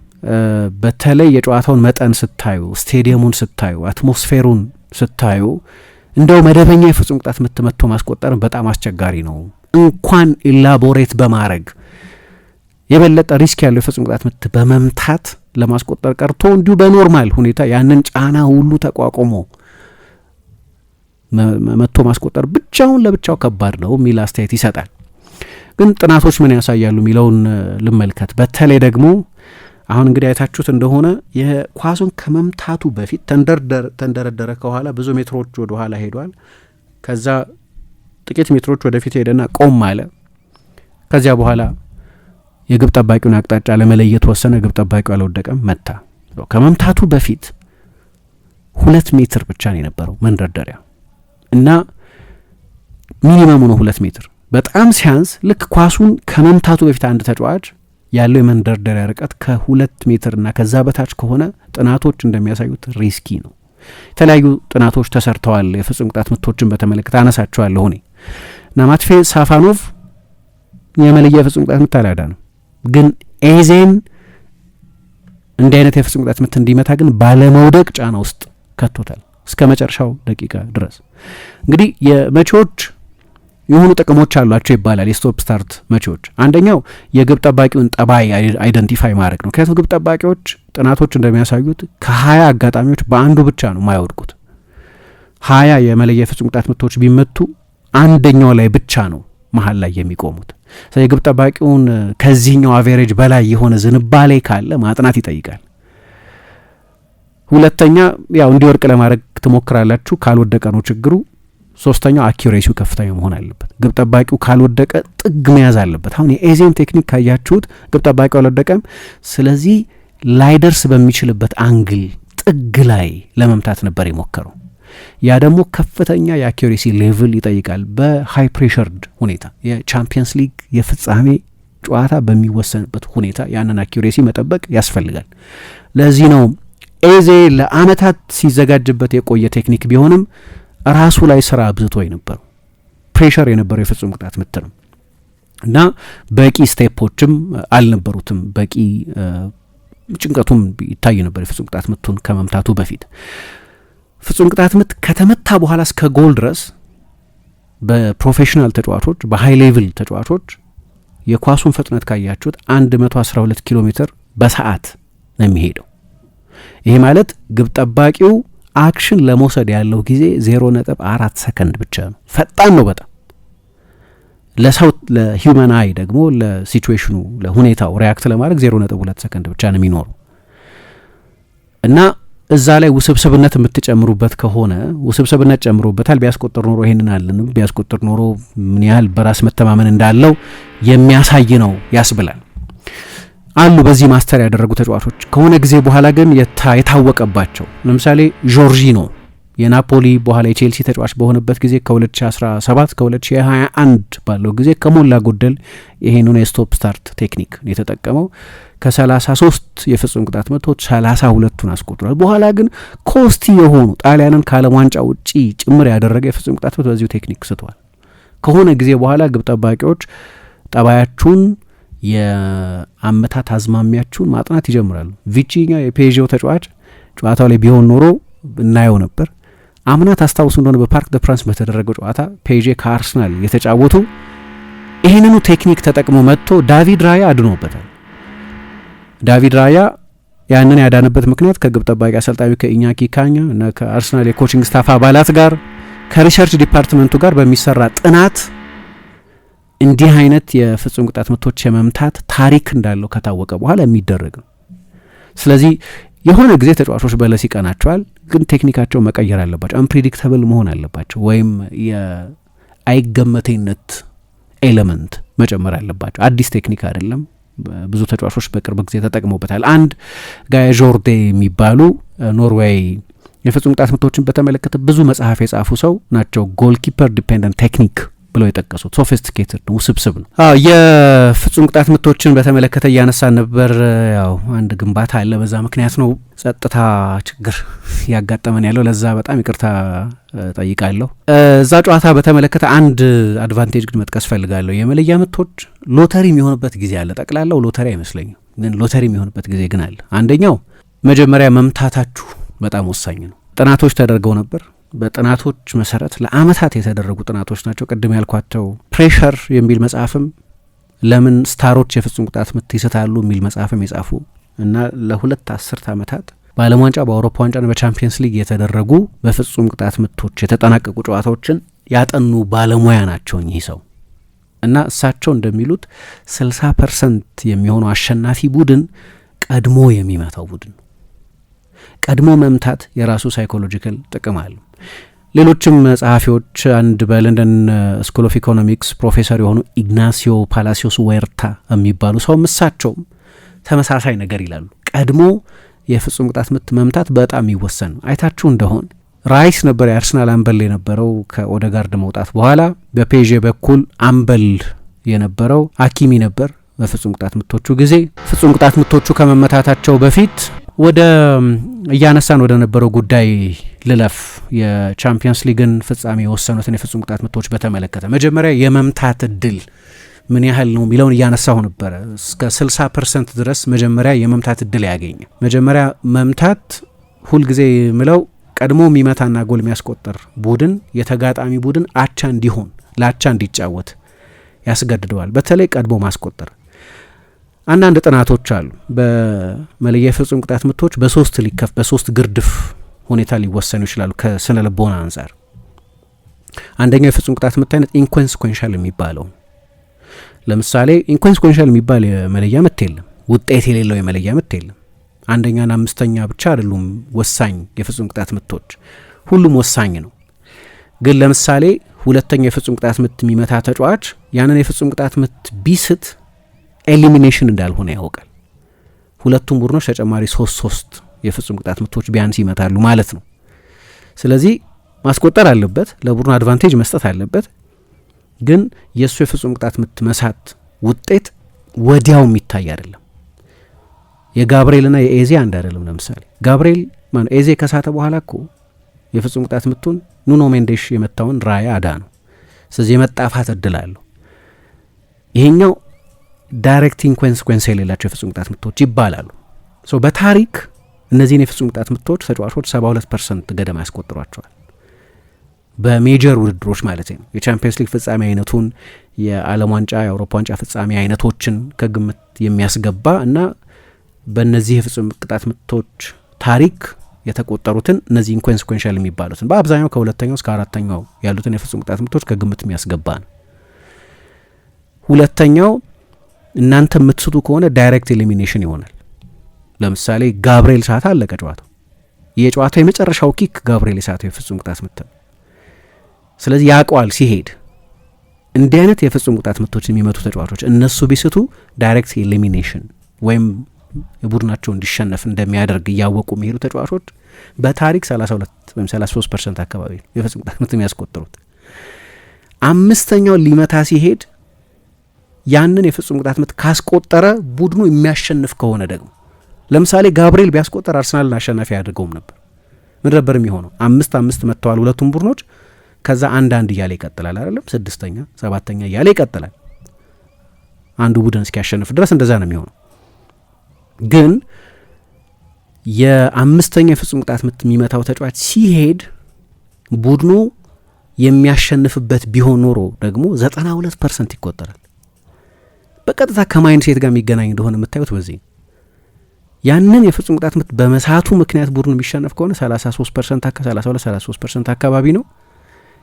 በተለይ የጨዋታውን መጠን ስታዩ፣ ስቴዲየሙን ስታዩ፣ አትሞስፌሩን ስታዩ እንደው መደበኛ የፍጹም ቅጣት ምት መጥቶ ማስቆጠር በጣም አስቸጋሪ ነው። እንኳን ኢላቦሬት በማድረግ የበለጠ ሪስክ ያለው የፍጹም ቅጣት ምት በመምታት ለማስቆጠር ቀርቶ እንዲሁ በኖርማል ሁኔታ ያንን ጫና ሁሉ ተቋቁሞ መጥቶ ማስቆጠር ብቻውን ለብቻው ከባድ ነው የሚል አስተያየት ይሰጣል። ግን ጥናቶች ምን ያሳያሉ የሚለውን ልመልከት። በተለይ ደግሞ አሁን እንግዲህ አይታችሁት እንደሆነ የኳሱን ከመምታቱ በፊት ተንደረደረ፣ ከኋላ ብዙ ሜትሮች ወደ ኋላ ሄዷል። ከዛ ጥቂት ሜትሮች ወደፊት ሄደና ቆም አለ። ከዚያ በኋላ የግብ ጠባቂውን አቅጣጫ ለመለየት ወሰነ። ግብ ጠባቂው አልወደቀም፣ መታ። ከመምታቱ በፊት 2 ሜትር ብቻ ነው የነበረው መንደርደሪያ እና ሚኒመሙ ነው 2 ሜትር። በጣም ሲያንስ ልክ ኳሱን ከመምታቱ በፊት አንድ ተጫዋች ያለው የመንደርደሪያ ርቀት ከ2 ሜትር እና ከዛ በታች ከሆነ ጥናቶች እንደሚያሳዩት ሪስኪ ነው። የተለያዩ ጥናቶች ተሰርተዋል። የፍጹም ቅጣት ምቶችን በተመለከተ አነሳቸዋለሁ እኔ እና ማትፌ ሳፋኖቭ የመለያ የፍጹም ቅጣት ምት አላዳነም። ግን ኤዜን እንዲህ አይነት የፍጹም ቅጣት ምት እንዲመታ ግን ባለመውደቅ ጫና ውስጥ ከቶታል እስከ መጨረሻው ደቂቃ ድረስ። እንግዲህ የመቼዎች የሆኑ ጥቅሞች አሏቸው ይባላል። የስቶፕ ስታርት መቼዎች አንደኛው የግብ ጠባቂውን ጠባይ አይደንቲፋይ ማድረግ ነው። ምክንያቱም ግብ ጠባቂዎች ጥናቶች እንደሚያሳዩት ከ20 አጋጣሚዎች በአንዱ ብቻ ነው የማይወድቁት። 20 የመለያ የፍጹም ቅጣት ምቶች ቢመቱ አንደኛው ላይ ብቻ ነው መሀል ላይ የሚቆሙት። ስለዚህ የግብ ጠባቂውን ከዚህኛው አቬሬጅ በላይ የሆነ ዝንባሌ ካለ ማጥናት ይጠይቃል። ሁለተኛ ያው እንዲወድቅ ለማድረግ ትሞክራላችሁ፣ ካልወደቀ ነው ችግሩ። ሶስተኛው አኪሬሲው ከፍተኛ መሆን አለበት። ግብ ጠባቂው ካልወደቀ ጥግ መያዝ አለበት። አሁን የኤዜን ቴክኒክ ካያችሁት ግብ ጠባቂው አልወደቀም። ስለዚህ ላይደርስ በሚችልበት አንግል ጥግ ላይ ለመምታት ነበር የሞከረው። ያ ደግሞ ከፍተኛ የአኪሬሲ ሌቭል ይጠይቃል። በሃይ ፕሬሸርድ ሁኔታ የቻምፒየንስ ሊግ የፍጻሜ ጨዋታ በሚወሰንበት ሁኔታ ያንን አኪሬሲ መጠበቅ ያስፈልጋል። ለዚህ ነው ኤዜ ለአመታት ሲዘጋጅበት የቆየ ቴክኒክ ቢሆንም ራሱ ላይ ስራ አብዝቶ የነበረው ፕሬሸር የነበረው የፍጹም ቅጣት ምት ነው እና በቂ ስቴፖችም አልነበሩትም። በቂ ጭንቀቱም ይታይ ነበር የፍጹም ቅጣት ምቱን ከመምታቱ በፊት። ፍጹም ቅጣት ምት ከተመታ በኋላ እስከ ጎል ድረስ በፕሮፌሽናል ተጫዋቾች፣ በሃይ ሌቭል ተጫዋቾች የኳሱን ፍጥነት ካያችሁት 112 ኪሎ ሜትር በሰዓት ነው የሚሄደው። ይሄ ማለት ግብ ጠባቂው አክሽን ለመውሰድ ያለው ጊዜ 0.4 ሰከንድ ብቻ ነው። ፈጣን ነው በጣም። ለሰው ለሂውመን አይ ደግሞ ለሲቹዌሽኑ ለሁኔታው ሪያክት ለማድረግ 0.2 ሰከንድ ብቻ ነው የሚኖረው እና እዛ ላይ ውስብስብነት የምትጨምሩበት ከሆነ ውስብስብነት ጨምሮበታል። ቢያስቆጥር ኖሮ ይሄንን አለንም ቢያስቆጥር ኖሮ ምን ያህል በራስ መተማመን እንዳለው የሚያሳይ ነው ያስብላል። አሉ በዚህ ማስተር ያደረጉ ተጫዋቾች ከሆነ ጊዜ በኋላ ግን የታወቀባቸው ለምሳሌ ጆርጂኖ የናፖሊ በኋላ የቼልሲ ተጫዋች በሆነበት ጊዜ ከ2017 ከ2021 ባለው ጊዜ ከሞላ ጎደል ይሄንን የስቶፕ ስታርት ቴክኒክ የተጠቀመው ከ33 የፍጹም ቅጣት ምቶች 32ቱን አስቆጥሯል። በኋላ ግን ኮስቲ የሆኑ ጣሊያንን ከዓለም ዋንጫ ውጪ ጭምር ያደረገ የፍጹም ቅጣት ምት በዚሁ ቴክኒክ ስቷል። ከሆነ ጊዜ በኋላ ግብ ጠባቂዎች ጠባያችሁን የአመታት አዝማሚያችሁን ማጥናት ይጀምራሉ። ቪቺኛ የፔዥዮ ተጫዋች ጨዋታው ላይ ቢሆን ኖሮ እናየው ነበር። አምናት አስታውሱ እንደሆነ በፓርክ ደ ፕራንስ በተደረገው ጨዋታ ፔዤ ከአርሰናል የተጫወቱ ይህንኑ ቴክኒክ ተጠቅሞ መጥቶ ዳቪድ ራያ አድኖበታል። ዳቪድ ራያ ያንን ያዳነበት ምክንያት ከግብ ጠባቂ አሰልጣኙ ከኢኛኪ ካኛ እና ከአርሰናል የኮቺንግ ስታፍ አባላት ጋር ከሪሰርች ዲፓርትመንቱ ጋር በሚሰራ ጥናት እንዲህ አይነት የፍጹም ቅጣት ምቶች የመምታት ታሪክ እንዳለው ከታወቀ በኋላ የሚደረግ ነው። ስለዚህ የሆነ ጊዜ ተጫዋቾች በለስ ይቀናቸዋል፣ ግን ቴክኒካቸው መቀየር አለባቸው። አንፕሪዲክተብል መሆን አለባቸው፣ ወይም የአይገመቴነት ኤሌመንት መጨመር አለባቸው። አዲስ ቴክኒክ አይደለም፣ ብዙ ተጫዋቾች በቅርብ ጊዜ ተጠቅመውበታል። አንድ ጋያ ጆርዴ የሚባሉ ኖርዌይ የፍጹም ቅጣት ምቶችን በተመለከተ ብዙ መጽሐፍ የጻፉ ሰው ናቸው። ጎልኪፐር ዲፔንደንት ቴክኒክ ብለው የጠቀሱት ሶፊስቲኬትድ ነው፣ ውስብስብ ነው። የፍጹም ቅጣት ምቶችን በተመለከተ እያነሳን ነበር። ያው አንድ ግንባታ አለ፣ በዛ ምክንያት ነው ጸጥታ ችግር ያጋጠመን ያለው። ለዛ በጣም ይቅርታ ጠይቃለሁ። እዛ ጨዋታ በተመለከተ አንድ አድቫንቴጅ ግን መጥቀስ ፈልጋለሁ። የመለያ ምቶች ሎተሪ የሚሆንበት ጊዜ አለ። ጠቅላላው ሎተሪ አይመስለኝም፣ ግን ሎተሪ የሚሆንበት ጊዜ ግን አለ። አንደኛው መጀመሪያ መምታታችሁ በጣም ወሳኝ ነው። ጥናቶች ተደርገው ነበር። በጥናቶች መሰረት ለአመታት የተደረጉ ጥናቶች ናቸው። ቅድም ያልኳቸው ፕሬሸር የሚል መጽሐፍም ለምን ስታሮች የፍጹም ቅጣት ምት ይስታሉ የሚል መጽሐፍም የጻፉ እና ለ2 አስርት ዓመታት በዓለም ዋንጫ፣ በአውሮፓ ዋንጫና በቻምፒየንስ ሊግ የተደረጉ በፍጹም ቅጣት ምቶች የተጠናቀቁ ጨዋታዎችን ያጠኑ ባለሙያ ናቸው እኚህ ሰው እና እሳቸው እንደሚሉት 60% የሚሆነው አሸናፊ ቡድን ቀድሞ የሚመታው ቡድን ነው። ቀድሞ መምታት የራሱ ሳይኮሎጂካል ጥቅም አለው። ሌሎችም ጸሐፊዎች አንድ በለንደን ስኩል ኦፍ ኢኮኖሚክስ ፕሮፌሰር የሆኑ ኢግናሲዮ ፓላሲዮስ ዌርታ የሚባሉ ሰው እሳቸውም ተመሳሳይ ነገር ይላሉ። ቀድሞ የፍጹም ቅጣት ምት መምታት በጣም ይወሰን ነው። አይታችሁ እንደሆን ራይስ ነበር የአርሰናል አምበል የነበረው ከኦደጋርድ መውጣት በኋላ። በፔዤ በኩል አምበል የነበረው አኪሚ ነበር በፍጹም ቅጣት ምቶቹ ጊዜ። ፍጹም ቅጣት ምቶቹ ከመመታታቸው በፊት ወደ እያነሳን ወደ ነበረው ጉዳይ ልለፍ። የቻምፒየንስ ሊግን ፍጻሜ የወሰኑትን የፍጹም ቅጣት ምቶች በተመለከተ መጀመሪያ የመምታት እድል ምን ያህል ነው የሚለውን እያነሳሁ ነበረ። እስከ 60% ድረስ መጀመሪያ የመምታት እድል ያገኘ። መጀመሪያ መምታት ሁልጊዜ ምለው ቀድሞ የሚመታና ጎል የሚያስቆጥር ቡድን የተጋጣሚ ቡድን አቻ እንዲሆን ለአቻ እንዲጫወት ያስገድደዋል። በተለይ ቀድሞ ማስቆጠር። አንዳንድ ጥናቶች አሉ በመለያ የፍጹም ቅጣት ምቶች በሶስት ግርድፍ ሁኔታ ሊወሰኑ ይችላሉ ከስነ ልቦና አንጻር። አንደኛው የፍጹም ቅጣት ምት አይነት ኢንኮንስኮንሻል የሚባለው። ለምሳሌ ኢንኮንስኮንሻል የሚባል የመለያ ምት የለም፣ ውጤት የሌለው የመለያ ምት የለም። አንደኛና አምስተኛ ብቻ አይደሉም ወሳኝ የፍጹም ቅጣት ምቶች፣ ሁሉም ወሳኝ ነው። ግን ለምሳሌ ሁለተኛው የፍጹም ቅጣት ምት የሚመታ ተጫዋች ያንን የፍጹም ቅጣት ምት ቢስት ኤሊሚኔሽን እንዳልሆነ ያውቃል። ሁለቱም ቡድኖች ተጨማሪ 3 የፍጹም ቅጣት ምቶች ቢያንስ ይመታሉ ማለት ነው። ስለዚህ ማስቆጠር አለበት፣ ለቡድኑ አድቫንቴጅ መስጠት አለበት። ግን የእሱ የፍጹም ቅጣት ምት መሳት ውጤት ወዲያው የሚታይ አይደለም። የጋብርኤልና የኤዜ አንድ አይደለም። ለምሳሌ ጋብርኤል ኤዜ ከሳተ በኋላ እኮ የፍጹም ቅጣት ምቱን ኑኖ ሜንዴሽ የመታውን ራያ አዳ ነው። ስለዚህ የመጣፋት እድል አለው። ይሄኛው ዳይሬክት ኢንኮንስኮንስ የሌላቸው የፍጹም ቅጣት ምቶች ይባላሉ። በታሪክ እነዚህን የፍጹም ቅጣት ምቶች ተጫዋቾች 72% ገደማ ያስቆጥሯቸዋል በሜጀር ውድድሮች ማለት ነው። የቻምፒየንስ ሊግ ፍጻሜ አይነቱን፣ የዓለም ዋንጫ፣ የአውሮፓ ዋንጫ ፍጻሜ አይነቶችን ከግምት የሚያስገባ እና በእነዚህ የፍጹም ቅጣት ምቶች ታሪክ የተቆጠሩትን እነዚህ ኢንኮንስኮንሻል የሚባሉትን በአብዛኛው ከሁለተኛው እስከ አራተኛው ያሉትን የፍጹም ቅጣት ምቶች ከግምት የሚያስገባ ነው። ሁለተኛው እናንተ የምትስቱ ከሆነ ዳይሬክት ኤሊሚኔሽን ይሆናል። ለምሳሌ ጋብርኤል ሳተ፣ አለቀ ጨዋታው። የጨዋታው የመጨረሻው ኪክ ጋብርኤል የሳተው የፍጹም ቅጣት ምት ነው። ስለዚህ ያውቀዋል ሲሄድ እንዲህ አይነት የፍጹም ቅጣት ምቶችን የሚመቱ ተጫዋቾች እነሱ ቢስቱ ዳይሬክት ኤሊሚኔሽን ወይም የቡድናቸው እንዲሸነፍ እንደሚያደርግ እያወቁ የሚሄዱ ተጫዋቾች በታሪክ 32 ወይም 33% አካባቢ ነው የፍጹም ቅጣት ምት የሚያስቆጥሩት። አምስተኛው ሊመታ ሲሄድ ያንን የፍጹም ቅጣት ምት ካስቆጠረ ቡድኑ የሚያሸንፍ ከሆነ ደግሞ ለምሳሌ ጋብርኤል ቢያስቆጠር አርሰናልን አሸናፊ አያደርገውም ነበር። ምን ነበር የሚሆነው? 5-5 መጥተዋል ሁለቱም ቡድኖች። ከዛ 1-1 እያለ ይቀጥላል አይደለም? 6ኛ 7ኛ እያለ ይቀጥላል አንዱ ቡድን እስኪያሸንፍ ድረስ እንደዛ ነው የሚሆነው። ግን የአምስተኛ የፍጹም ቅጣት ምት የሚመታው ተጫዋች ሲሄድ ቡድኑ የሚያሸንፍበት ቢሆን ኖሮ ደግሞ 92% ይቆጠራል። በቀጥታ ከማይንድ ሴት ጋር የሚገናኝ እንደሆነ የምታዩት በዚህ ያንን የፍጹም ቅጣት ምት በመሳቱ ምክንያት ቡድኑ የሚሸነፍ ከሆነ 32-33% አካባቢ ነው።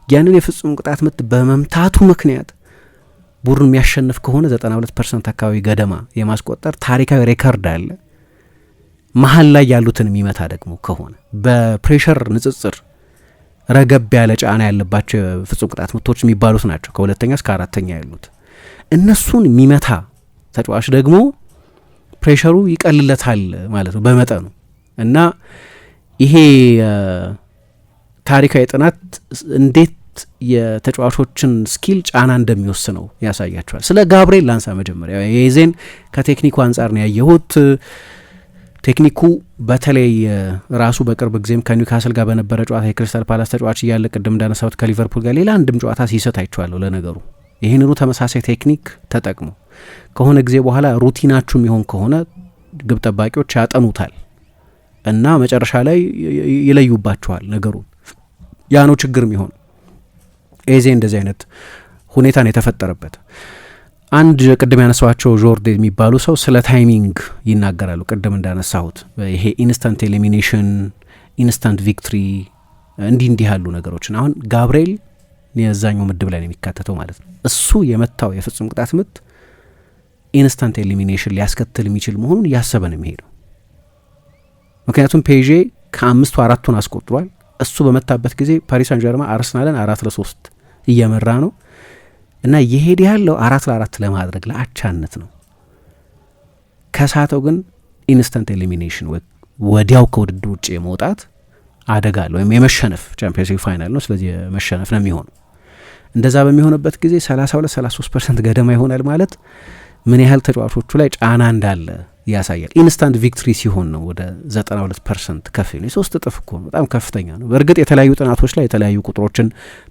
ያንን የፍጹም ቅጣት ምት በመምታቱ ምክንያት ቡድን የሚያሸንፍ ከሆነ 92% አካባቢ ገደማ የማስቆጠር ታሪካዊ ሬከርድ አለ። መሀል ላይ ያሉትን የሚመታ ደግሞ ከሆነ በፕሬሸር ንጽጽር ረገብ ያለ ጫና ያለባቸው ፍጹም ቅጣት ምቶች የሚባሉት ናቸው ከሁለተኛ እስከ አራተኛ ያሉት። እነሱን የሚመታ ተጫዋች ደግሞ ፕሬሸሩ ይቀልለታል ማለት ነው በመጠኑ። እና ይሄ ታሪካዊ ጥናት እንዴት የተጫዋቾችን ስኪል ጫና እንደሚወስነው ያሳያቸዋል። ስለ ጋብርኤል ላንሳ መጀመሪያ። የዜን ከቴክኒኩ አንጻር ነው ያየሁት። ቴክኒኩ በተለይ ራሱ በቅርብ ጊዜም ከኒውካስል ጋር በነበረ ጨዋታ የክሪስታል ፓላስ ተጫዋች እያለ ቅድም እንዳነሳሁት ከሊቨርፑል ጋር ሌላ አንድም ጨዋታ ሲሰጥ አይቼዋለሁ። ለነገሩ ይህንኑ ተመሳሳይ ቴክኒክ ተጠቅሞ ከሆነ ጊዜ በኋላ ሩቲናችሁ የሚሆን ከሆነ ግብ ጠባቂዎች ያጠኑታል እና መጨረሻ ላይ ይለዩባቸዋል ነገሩን። ያ ነው ችግር የሚሆን። ኤዜ እንደዚህ አይነት ሁኔታን የተፈጠረበት አንድ ቅድም ያነሳዋቸው ጆርዴ የሚባሉ ሰው ስለ ታይሚንግ ይናገራሉ። ቅድም እንዳነሳሁት ይሄ ኢንስታንት ኤሊሚኔሽን፣ ኢንስታንት ቪክትሪ እንዲህ ያሉ ነገሮችን አሁን ጋብርኤል የዛኛው ምድብ ላይ ነው የሚካተተው ማለት ነው። እሱ የመታው የፍጹም ቅጣት ምት ኢንስታንት ኤሊሚኔሽን ሊያስከትል የሚችል መሆኑን እያሰበ ነው የሚሄደው። ምክንያቱም ፔዤ ከ5 4ቱን አስቆጥሯል። እሱ በመታበት ጊዜ ፓሪስ ሳን ጀርማ አርሰናልን 4-3 እየመራ ነው እና የሄደ ያለው 4-4 ለማድረግ ለአቻነት ነው። ከሳተው ግን ኢንስታንት ኤሊሚኔሽን ወዲያው ከውድድር ውጭ የመውጣት አደጋ አለ፣ ወይም የመሸነፍ ቻምፒየንስ ሊግ ፋይናል ነው። ስለዚህ የመሸነፍ ነው የሚሆነው። እንደዛ በሚሆንበት ጊዜ 32-33% ገደማ ይሆናል ማለት ምን ያህል ተጫዋቾቹ ላይ ጫና እንዳለ ያሳያል። ኢንስታንት ቪክትሪ ሲሆን ነው ወደ 92% ከፍ ነው። የ3 እጥፍ እኮ ነው፣ በጣም ከፍተኛ ነው። በእርግጥ የተለያዩ ጥናቶች ላይ የተለያዩ ቁጥሮችን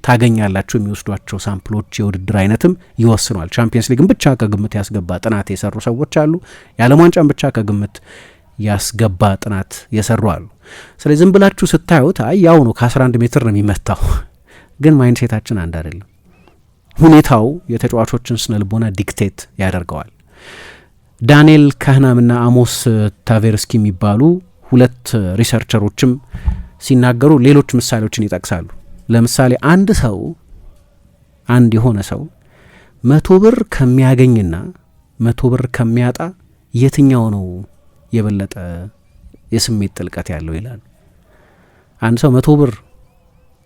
ታገኛላችሁ። የሚወስዷቸው ሳምፕሎች የውድድር አይነትም ይወስኗል። ቻምፒየንስ ሊግን ብቻ ከግምት ያስገባ ጥናት የሰሩ ሰዎች አሉ። የዓለም ዋንጫን ብቻ ከግምት ያስገባ ጥናት የሰሩ አሉ። ስለዚህ ዝም ብላችሁ ስታዩት አይ ያው ነው ከ11 ሜትር ነው የሚመታው፣ ግን ማይንድሴታችን አንድ አይደለም። ሁኔታው የተጫዋቾችን ስነልቦና ዲክቴት ያደርገዋል። ዳንኤል ካህናምና አሞስ ታቬርስኪ የሚባሉ 2 ሪሰርቸሮችም ሲናገሩ ሌሎች ምሳሌዎችን ይጠቅሳሉ። ለምሳሌ አንድ የሆነ ሰው 100 ብር ከሚያገኝና 100 ብር ከሚያጣ የትኛው ነው የበለጠ የስሜት ጥልቀት ያለው ይላሉ። አንድ ሰው 100 ብር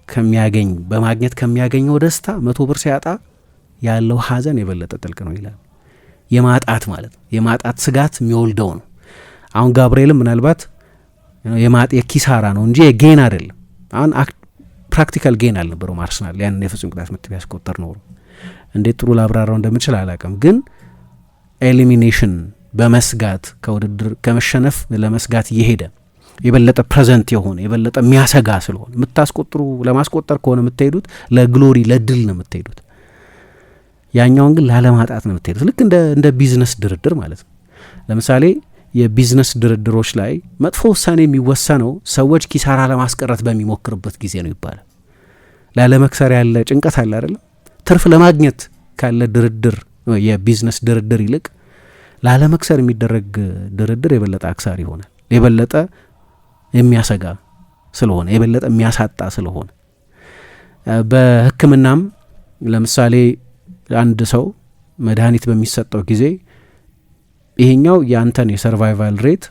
ከሚያገኝ በማግኘት ከሚያገኘው ደስታ 100 ብር ሲያጣ ያለው ሀዘን የበለጠ ጥልቅ ነው ይላል። የማጣት ማለት ነው፣ የማጣት ስጋት የሚወልደው ነው። አሁን ጋብርኤልም ምናልባት የኪሳራ ነው እንጂ የጌን አይደለም። አሁን ፕራክቲካል ጌን አልነበረውም አርሰናል ያንን የፍጹም ቅጣት ምት ቢያስቆጠር ኖሮ። እንዴት ጥሩ ላብራራው እንደምችል አላውቅም፣ ግን ኤሊሚኔሽን በመስጋት ከውድድር ከመሸነፍ ለመስጋት እየሄደ የበለጠ ፕሬዘንት የሆነ የበለጠ የሚያሰጋ ስለሆነ ለማስቆጠር ከሆነ የምትሄዱት ለግሎሪ ለድል ነው የምትሄዱት። ያኛውን ግን ላለማጣት ነው የምትሄዱት። ልክ እንደ ቢዝነስ ድርድር ማለት ነው። ለምሳሌ የቢዝነስ ድርድሮች ላይ መጥፎ ውሳኔ የሚወሰነው ሰዎች ኪሳራ ለማስቀረት በሚሞክርበት ጊዜ ነው ይባላል። ላለመክሰር ያለ ጭንቀት አለ አይደለም። ትርፍ ለማግኘት ካለ ድርድር የቢዝነስ ድርድር ይልቅ ላለመክሰር የሚደረግ ድርድር የበለጠ አክሳሪ ይሆናል። የበለጠ የሚያሰጋ ስለሆነ የበለጠ የሚያሳጣ ስለሆነ በሕክምናም ለምሳሌ አንድ ሰው መድኃኒት በሚሰጠው ጊዜ ይሄኛው የአንተን የሰርቫይቫል ሬት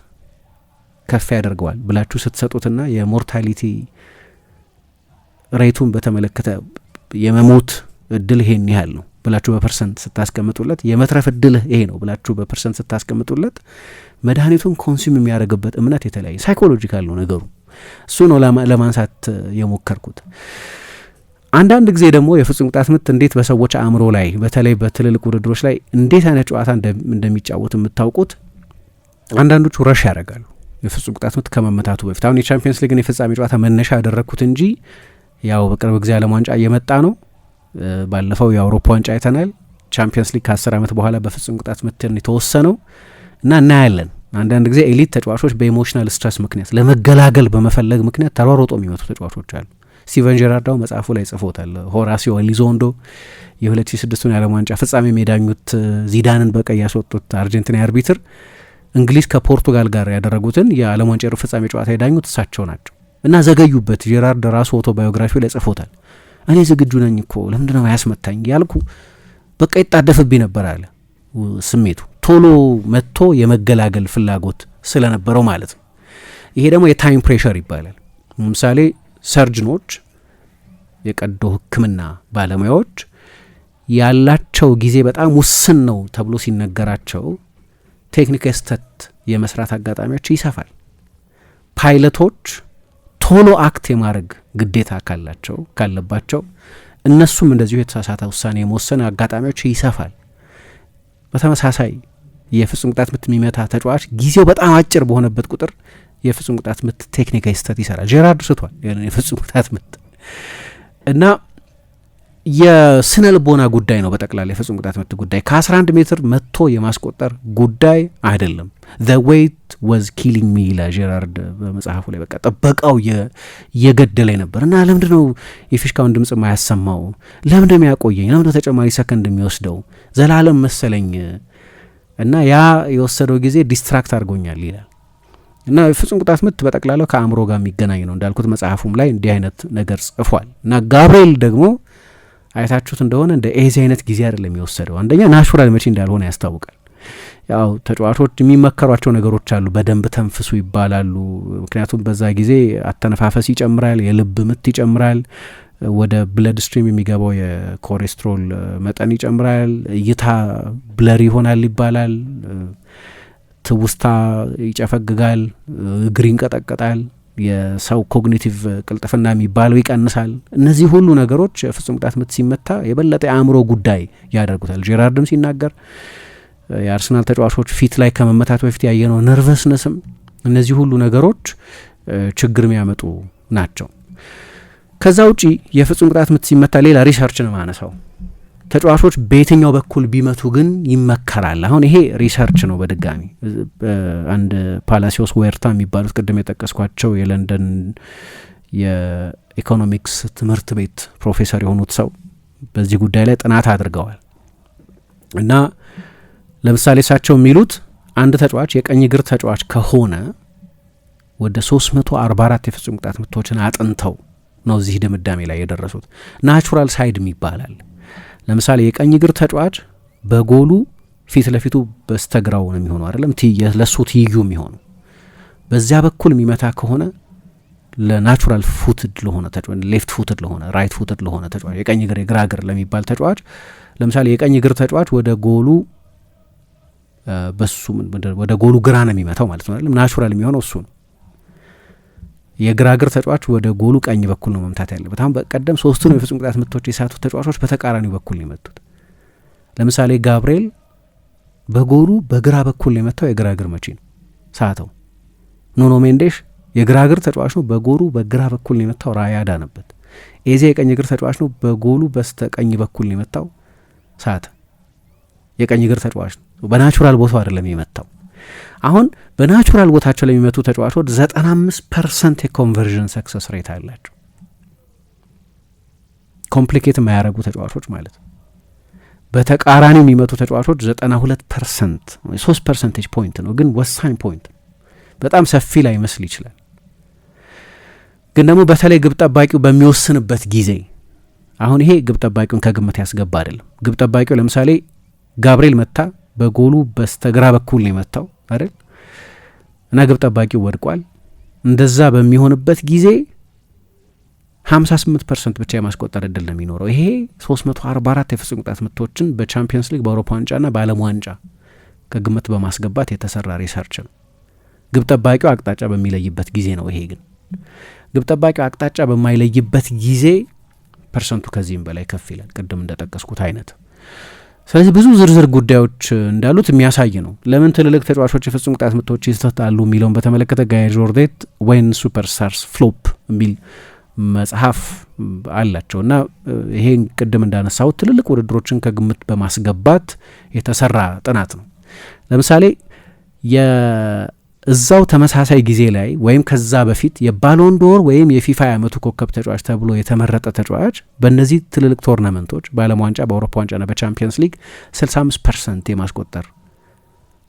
ከፍ ያደርገዋል ብላችሁ ስትሰጡትና የሞርታሊቲ ሬቱን በተመለከተ የመሞት እድል ይሄን ያህል ነው ብላችሁ በፐርሰንት ስታስቀምጡለት፣ የመትረፍ እድል ይሄ ነው ብላችሁ በፐርሰንት ስታስቀምጡለት መድኃኒቱን ኮንሱም የሚያደርግበት እምነት የተለያየ ሳይኮሎጂካል ነው ነገሩ። እሱ ነው ለማንሳት የሞከርኩት። አንዳንድ ጊዜ ደግሞ የፍጹም ቅጣት ምት እንዴት በሰዎች አእምሮ ላይ በተለይ በትልልቅ ውድድሮች ላይ እንዴት አይነት ጨዋታ እንደሚጫወቱ የምታውቁት፣ አንዳንዶቹ ረሽ ያደርጋሉ የፍጹም ቅጣት ምት ከመመታቱ በፊት። አሁን የቻምፒየንስ ሊግን የፍጻሜ ጨዋታ መነሻ ያደረግኩት እንጂ ያው በቅርብ ጊዜ ዓለም ዋንጫ እየመጣ ነው። ባለፈው የአውሮፓ ዋንጫ አይተናል። ቻምፒየንስ ሊግ ከ10 ዓመት በኋላ በፍጹም ቅጣት ምት የተወሰነው እና እናያለን። አንዳንድ ጊዜ ኤሊት ተጫዋቾች በኢሞሽናል ስትረስ ምክንያት ለመገላገል በመፈለግ ምክንያት ተሯሮጦ የሚመቱ ተጫዋቾች አሉ። ስቲቨን ጀራርዳው መጽሐፉ ላይ ጽፎታል። ሆራሲዮ ኤሊዞንዶ የ2006ቱን የዓለም ዋንጫ ፍጻሜ የዳኙት ዚዳንን በቀይ ያስወጡት አርጀንቲና አርቢትር እንግሊዝ ከፖርቱጋል ጋር ያደረጉትን የዓለም ዋንጫ የሩብ ፍጻሜ ጨዋታ የዳኙት እሳቸው ናቸው እና ዘገዩበት። ጀራርድ ራሱ ኦቶባዮግራፊው ላይ ጽፎታል። እኔ ዝግጁ ነኝ እኮ ለምንድነው ያስመታኝ ያልኩ በቃ ይጣደፍብኝ ነበር አለ። ስሜቱ ቶሎ መጥቶ የመገላገል ፍላጎት ስለነበረው ማለት ነው። ይሄ ደግሞ የታይም ፕሬሸር ይባላል። ለምሳሌ ሰርጅኖች፣ የቀዶ ሕክምና ባለሙያዎች ያላቸው ጊዜ በጣም ውስን ነው ተብሎ ሲነገራቸው ቴክኒክ ስህተት የመስራት አጋጣሚዎች ይሰፋል። ፓይለቶች ቶሎ አክት የማድረግ ግዴታ ካለባቸው እነሱም እንደዚሁ የተሳሳተ ውሳኔ የመወሰን አጋጣሚዎች ይሰፋል። በተመሳሳይ የፍጹም ቅጣት ምት የሚመታ ተጫዋች ጊዜው በጣም አጭር በሆነበት ቁጥር የፍጹም ቅጣት ምት ቴክኒካዊ ስህተት ይሰራል። ጄራርድ ስቷል የፍጹም ቅጣት ምት እና የስነ ልቦና ጉዳይ ነው። በጠቅላላ የፍጹም ቅጣት ምት ጉዳይ ከ11 ሜትር መጥቶ የማስቆጠር ጉዳይ አይደለም። the weight was killing me ይላል ጄራርድ በመጽሐፉ ላይ። በቃ ጠበቃው የገደለኝ ነበር እና ለምንድን ነው የፊሽካውን ድምጽ ማያሰማው? ለምንድን ነው ያቆየኝ? ለምንድን ነው ተጨማሪ ሰከንድ የሚወስደው? ዘላለም መሰለኝ እና ያ የወሰደው ጊዜ ዲስትራክት አድርጎኛል ይላል። እና የፍጹም ቅጣት ምት በጠቅላላው ከአእምሮ ጋር የሚገናኝ ነው እንዳልኩት መጽሐፉም ላይ እንዲህ አይነት ነገር ጽፏል። እና ጋብርኤል ደግሞ አይታችሁት እንደሆነ እንደ ኤዚ አይነት ጊዜ አይደለም የወሰደው። አንደኛ ናቹራል መቼ እንዳልሆነ ያስታውቃል። ያው ተጫዋቾች የሚመከሯቸው ነገሮች አሉ፣ በደንብ ተንፍሱ ይባላሉ። ምክንያቱም በዛ ጊዜ አተነፋፈስ ይጨምራል፣ የልብ ምት ይጨምራል፣ ወደ ብለድ ስትሪም የሚገባው የኮሌስትሮል መጠን ይጨምራል፣ እይታ ብለር ይሆናል ይባላል፣ ትውስታ ይጨፈግጋል፣ እግር ይንቀጠቀጣል፣ የሰው ኮግኒቲቭ ቅልጥፍና የሚባለው ይቀንሳል። እነዚህ ሁሉ ነገሮች ፍጹም ቅጣት ምት ሲመታ የበለጠ የአእምሮ ጉዳይ ያደርጉታል። ጄራርድም ሲናገር የአርሰናል ተጫዋቾች ፊት ላይ ከመመታት በፊት ያየነው ነርቨስነስም እነዚህ ሁሉ ነገሮች ችግር የሚያመጡ ናቸው። ከዛ ውጪ የፍጹም ቅጣት ምት ሲመታ ሌላ ሪሰርች ነው ማነሳው፣ ተጫዋቾች በየትኛው በኩል ቢመቱ ግን ይመከራል። አሁን ይሄ ሪሰርች ነው። በድጋሚ አንድ ፓላሲዮስ ዌርታ የሚባሉት ቅድም የጠቀስኳቸው የለንደን የኢኮኖሚክስ ትምህርት ቤት ፕሮፌሰር የሆኑት ሰው በዚህ ጉዳይ ላይ ጥናት አድርገዋል እና ለምሳሌ እሳቸው የሚሉት አንድ ተጫዋች የቀኝ እግር ተጫዋች ከሆነ ወደ 344 የፍጹም ቅጣት ምቶችን አጥንተው ነው እዚህ ድምዳሜ ላይ የደረሱት። ናቹራል ሳይድ ይባላል። ለምሳሌ የቀኝ እግር ተጫዋች በጎሉ ፊት ለፊቱ በስተግራው ነው የሚሆነው አይደለም፣ ለሱ ትይዩ የሚሆነው በዚያ በኩል የሚመታ ከሆነ ለናቹራል ፉትድ ለሆነ ተጫዋች፣ ሌፍት ፉትድ ለሆነ፣ ራይት ፉትድ ለሆነ ተጫዋች፣ የቀኝ እግር የግራ እግር ለሚባል ተጫዋች ለምሳሌ የቀኝ እግር ተጫዋች ወደ ጎሉ በሱ ወደ ጎሉ ግራ ነው የሚመታው ማለት ነው አይደለም። ናቹራል የሚሆነው እሱ ነው። የግራ እግር ተጫዋች ወደ ጎሉ ቀኝ በኩል ነው መምታት ያለበት። አሁን በቀደም ሶስቱን የፍጹም ቅጣት ምቶች የሳቱት ተጫዋቾች በተቃራኒው በኩል ነው የመቱት። ለምሳሌ ጋብርኤል በጎሉ በግራ በኩል ነው የመታው፣ የግራ እግር መቺ ነው ሳተው። ኑኖ ሜንዴሽ የግራ እግር ተጫዋች ነው፣ በጎሉ በግራ በኩል ነው የመታው፣ ራያ ዳነበት። ኤዜ የቀኝ እግር ተጫዋች ነው፣ በጎሉ በስተቀኝ በኩል ነው የመታው፣ ሳተ። የቀኝ እግር ተጫዋች ነው፣ በናቹራል ቦታው አይደለም የመታው። አሁን በናቹራል ቦታቸው ለሚመቱ ተጫዋቾች 95% የኮንቨርዥን ሰክሰስ ሬት አላቸው። ኮምፕሊኬት የማያደርጉ ተጫዋቾች ማለት ነው። በተቃራኒው የሚመቱ ተጫዋቾች 92%፣ 3 ፐርሰንቴጅ ፖይንት ነው፣ ግን ወሳኝ ፖይንት ነው። በጣም ሰፊ ላይ መስል ይችላል፣ ግን ደግሞ በተለይ ግብ ጠባቂው በሚወስንበት ጊዜ አሁን ይሄ ግብ ጠባቂውን ከግምት ያስገባ አይደለም። ግብ ጠባቂው ለምሳሌ ጋብርኤል መታ፣ በጎሉ በስተግራ በኩል ነው የመታው አይደል እና ግብ ጠባቂው ወድቋል። እንደዛ በሚሆንበት ጊዜ 58% ብቻ የማስቆጠር እድል ነው የሚኖረው። ይሄ 344 የፍጹም ቅጣት ምቶችን በቻምፒየንስ ሊግ፣ በአውሮፓ ዋንጫና በዓለም ዋንጫ ከግምት በማስገባት የተሰራ ሪሰርች ነው። ግብ ጠባቂው አቅጣጫ በሚለይበት ጊዜ ነው። ይሄ ግን ግብ ጠባቂው አቅጣጫ በማይለይበት ጊዜ ፐርሰንቱ ከዚህም በላይ ከፍ ይላል፣ ቅድም እንደጠቀስኩት አይነት። ስለዚህ ብዙ ዝርዝር ጉዳዮች እንዳሉት የሚያሳይ ነው። ለምን ትልልቅ ተጫዋቾች የፍጹም ቅጣት ምቶች ይሰጣሉ የሚለውን በተመለከተ ጋይ ጆርዴት ወይን ሱፐርስታርስ ፍሎፕ የሚል መጽሐፍ አላቸው እና ይሄን ቅድም እንዳነሳሁት ትልልቅ ውድድሮችን ከግምት በማስገባት የተሰራ ጥናት ነው። ለምሳሌ እዛው ተመሳሳይ ጊዜ ላይ ወይም ከዛ በፊት የባሎን ዶር ወይም የፊፋ የዓመቱ ኮከብ ተጫዋች ተብሎ የተመረጠ ተጫዋች በእነዚህ ትልልቅ ቶርናመንቶች በዓለም ዋንጫ፣ በአውሮፓ ዋንጫና በቻምፒየንስ ሊግ 65% የማስቆጠር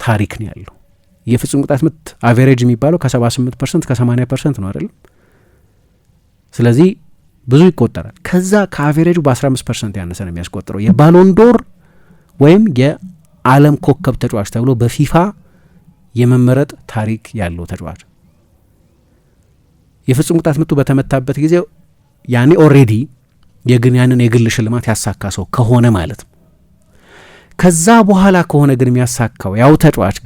ታሪክ ነው ያለው። የፍጹም ቅጣት ምት አቬሬጅ የሚባለው ከ78% ከ80% ነው አይደለም። ስለዚህ ብዙ ይቆጠራል። ከዛ ከአቬሬጁ በ15% ያነሰ ነው የሚያስቆጥረው። የባሎን ዶር ወይም የዓለም ኮከብ ተጫዋች ተብሎ በፊፋ የመመረጥ ታሪክ ያለው ተጫዋች የፍጹም ቅጣት ምቱ በተመታበት ጊዜ ያኔ ኦልሬዲ ያንን የግል ሽልማት ያሳካ ሰው ከሆነ ማለት ነው። ከዛ በኋላ ከሆነ ግን የሚያሳካው ያው ተጫዋች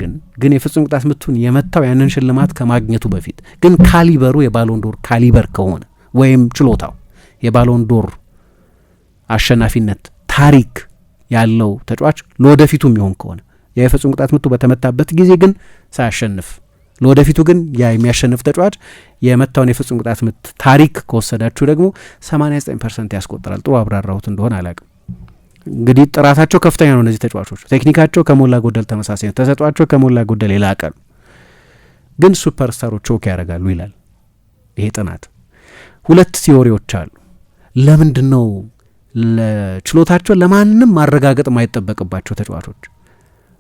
ግን የፍጹም ቅጣት ምቱን የመታው ያንን ሽልማት ከማግኘቱ በፊት ግን ካሊበሩ የባሎንዶር ካሊበር ከሆነ ወይም ችሎታው የባሎንዶር አሸናፊነት ታሪክ ያለው ተጫዋች ለወደፊቱ የሚሆን ከሆነ ያ የፍጹም ቅጣት ምቱ በተመታበት ጊዜ ግን ሳያሸንፍ ለወደፊቱ ግን ያ የሚያሸንፍ ተጫዋች የመታውን የፍጹም ቅጣት ምት ታሪክ ከወሰዳችሁ ደግሞ 89% ያስቆጥራል። ጥሩ አብራራሁት እንደሆነ አላቅም። እንግዲህ ጥራታቸው ከፍተኛ ነው እነዚህ ተጫዋቾች። ቴክኒካቸው ከሞላ ጎደል ተመሳሳይ ነው። ተሰጧቸው ከሞላ ጎደል የላቀ ነው። ግን ሱፐርስታሮች ቾክ ያደርጋሉ ይላል ይሄ ጥናት። 2 ቲዎሪዎች አሉ። ለምንድን ነው ለችሎታቸው ለማንም ማረጋገጥ የማይጠበቅባቸው ተጫዋቾች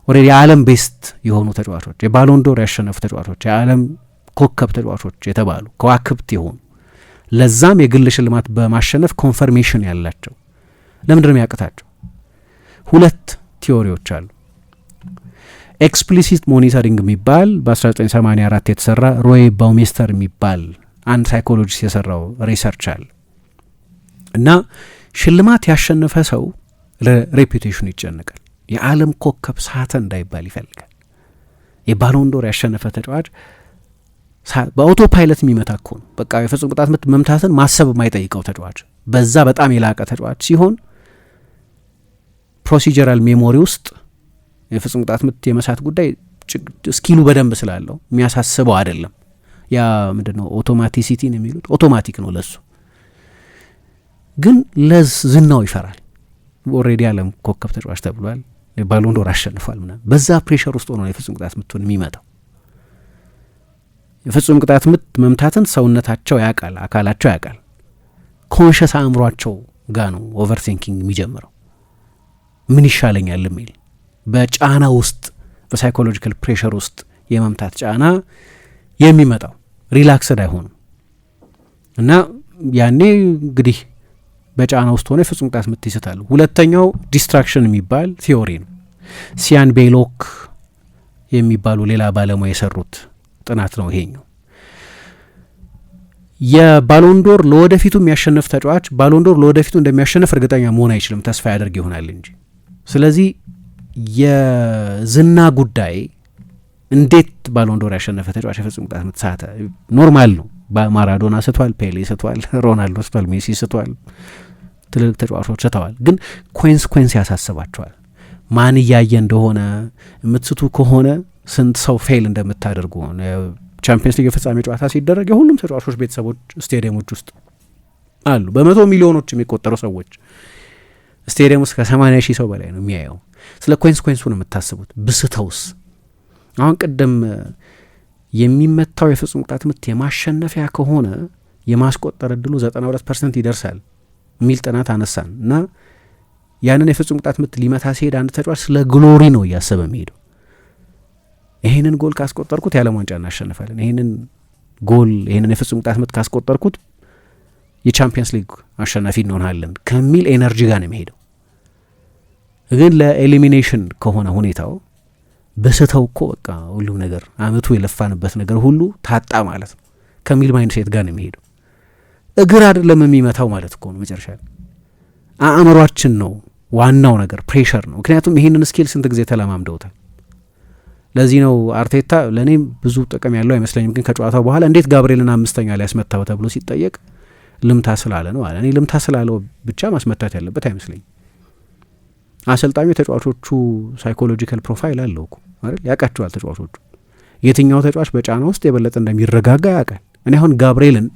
ኦልሬዲ የዓለም ቤስት የሆኑ ተጫዋቾች የባሎንዶር ያሸነፉ ተጫዋቾች የዓለም ኮከብ ተጫዋቾች የተባሉ ከዋክብት የሆኑ ለዛም የግል ሽልማት በማሸነፍ ኮንፈርሜሽን ያላቸው ለምንድን ነው የሚያቅታቸው? 2 ቲዎሪዎች አሉ። ኤክስፕሊሲት ሞኒተሪንግ የሚባል በ1984 የተሰራ ሮይ ባውሜስተር የሚባል አንድ ሳይኮሎጂስት የሰራው ሪሰርች አለ እና ሽልማት ያሸነፈ ሰው ለሬፑቴሽኑ ይጨነቃል። የዓለም ኮከብ ሳተ እንዳይባል ይፈልጋል። የባሎንዶር ያሸነፈ ተጫዋች በአውቶ ፓይለት የሚመታ እኮ ነው። በቃ የፍጹም ቅጣት ምት መምታትን ማሰብ የማይጠይቀው ተጫዋች በዛ በጣም የላቀ ተጫዋች ሲሆን ፕሮሲጀራል ሜሞሪ ውስጥ የፍጹም ቅጣት ምት የመሳት ጉዳይ ስኪሉ በደንብ ስላለው የሚያሳስበው አይደለም። ያ ምንድነው ኦቶማቲሲቲን የሚሉት ኦቶማቲክ ነው ለሱ። ግን ዝናው ይፈራል። ኦልሬዲ ዓለም ኮከብ ተጫዋች ተብሏል። ባሎንዶር አሸንፏል ምናምን። በዛ ፕሬሸር ውስጥ ሆኖ የፍጹም ቅጣት ምቱን የሚመታው። የፍጹም ቅጣት ምት መምታትን ሰውነታቸው ያውቃል፣ አካላቸው ያውቃል። ኮንሸስ አእምሯቸው ጋር ነው ኦቨር ቲንኪንግ የሚጀምረው። ምን ይሻለኛል የሚል በጫና ውስጥ በሳይኮሎጂካል ፕሬሸር ውስጥ የመምታት ጫና የሚመጣው ሪላክስድ አይሆንም እና ያኔ እንግዲህ በጫና ውስጥ ሆነ የፍጹም ቅጣት ምት ይስታሉ። 2ኛው ዲስትራክሽን የሚባል ቲዮሪ ነው። ሲያን ቤሎክ የሚባሉ ሌላ ባለሙያ የሰሩት ጥናት ነው ይሄኛው። የባሎንዶር ለወደፊቱ የሚያሸንፍ ተጫዋች ባሎንዶር ለወደፊቱ እንደሚያሸንፍ እርግጠኛ መሆን አይችልም፣ ተስፋ ያደርግ ይሆናል እንጂ። ስለዚህ የዝና ጉዳይ እንዴት ባሎንዶር ያሸነፈ ተጫዋች የፍጹም ቅጣት ምት ሳተ ኖርማል ነው። ማራዶና ስቷል፣ ፔሌ ስቷል፣ ሮናልዶ ስቷል፣ ሜሲ ስቷል፣ ትልልቅ ተጫዋቾች ስተዋል። ግን ኮንስኮንስ ያሳስባቸዋል። ማን እያየ እንደሆነ የምትስቱ ከሆነ ስንት ሰው ፌል እንደምታደርጉ። ቻምፒየንስ ሊግ የፍጻሜ ጨዋታ ሲደረግ የሁሉም ተጫዋቾች ቤተሰቦች ስቴዲየሞች ውስጥ አሉ። በ100 ሚሊዮኖች የሚቆጠሩ ሰዎች ስቴዲየም ውስጥ ከ80 ሺህ ሰው በላይ ነው የሚያየው። ስለ ኮንስኮንሱ ነው የምታስቡት። ብስተውስ አሁን ቅድም የሚመታው የፍጹም ቅጣት ምት የማሸነፊያ ከሆነ የማስቆጠር እድሉ 92% ይደርሳል የሚል ጥናት አነሳን እና ያንን የፍጹም ቅጣት ምት ሊመታ ሲሄድ አንድ ተጫዋች ስለ ግሎሪ ነው እያሰበ የሚሄደው። ይህንን ጎል ካስቆጠርኩት የዓለም ዋንጫ እናሸንፋለን፣ ይህንን የፍጹም ቅጣት ምት ካስቆጠርኩት የቻምፒየንስ ሊግ አሸናፊ እንሆናለን ከሚል ኤነርጂ ጋር ነው የሚሄደው። ግን ለኤሊሚኔሽን ከሆነ ሁኔታው በስተው እኮ በቃ ሁሉም ነገር አመቱ የለፋንበት ነገር ሁሉ ታጣ ማለት ነው ከሚል ማይንድ ሴት ጋር ነው የሚሄደው። እግር አይደለም የሚመታው ማለት እኮ ነው መጨረሻ አእምሯችን ነው ዋናው ነገር፣ ፕሬሸር ነው። ምክንያቱም ይህንን ስኪል ስንት ጊዜ ተለማምደውታል። ለዚህ ነው አርቴታ ለእኔ ብዙ ጥቅም ያለው አይመስለኝም፣ ግን ከጨዋታው በኋላ እንዴት ጋብርኤልን 5ኛ ላይ ያስመታው ተብሎ ሲጠየቅ ልምታ ስላለ ነው አለ። እኔ ልምታ ስላለው ብቻ ማስመታት ያለበት አይመስለኝም። አሰልጣኙ የተጫዋቾቹ ሳይኮሎጂካል ፕሮፋይል አለው እኮ አይደል? ያውቃቸዋል ተጫዋቾቹ የትኛው ተጫዋች በጫና ውስጥ የበለጠ እንደሚረጋጋ ያውቃል። እኔ አሁን ጋብርኤልን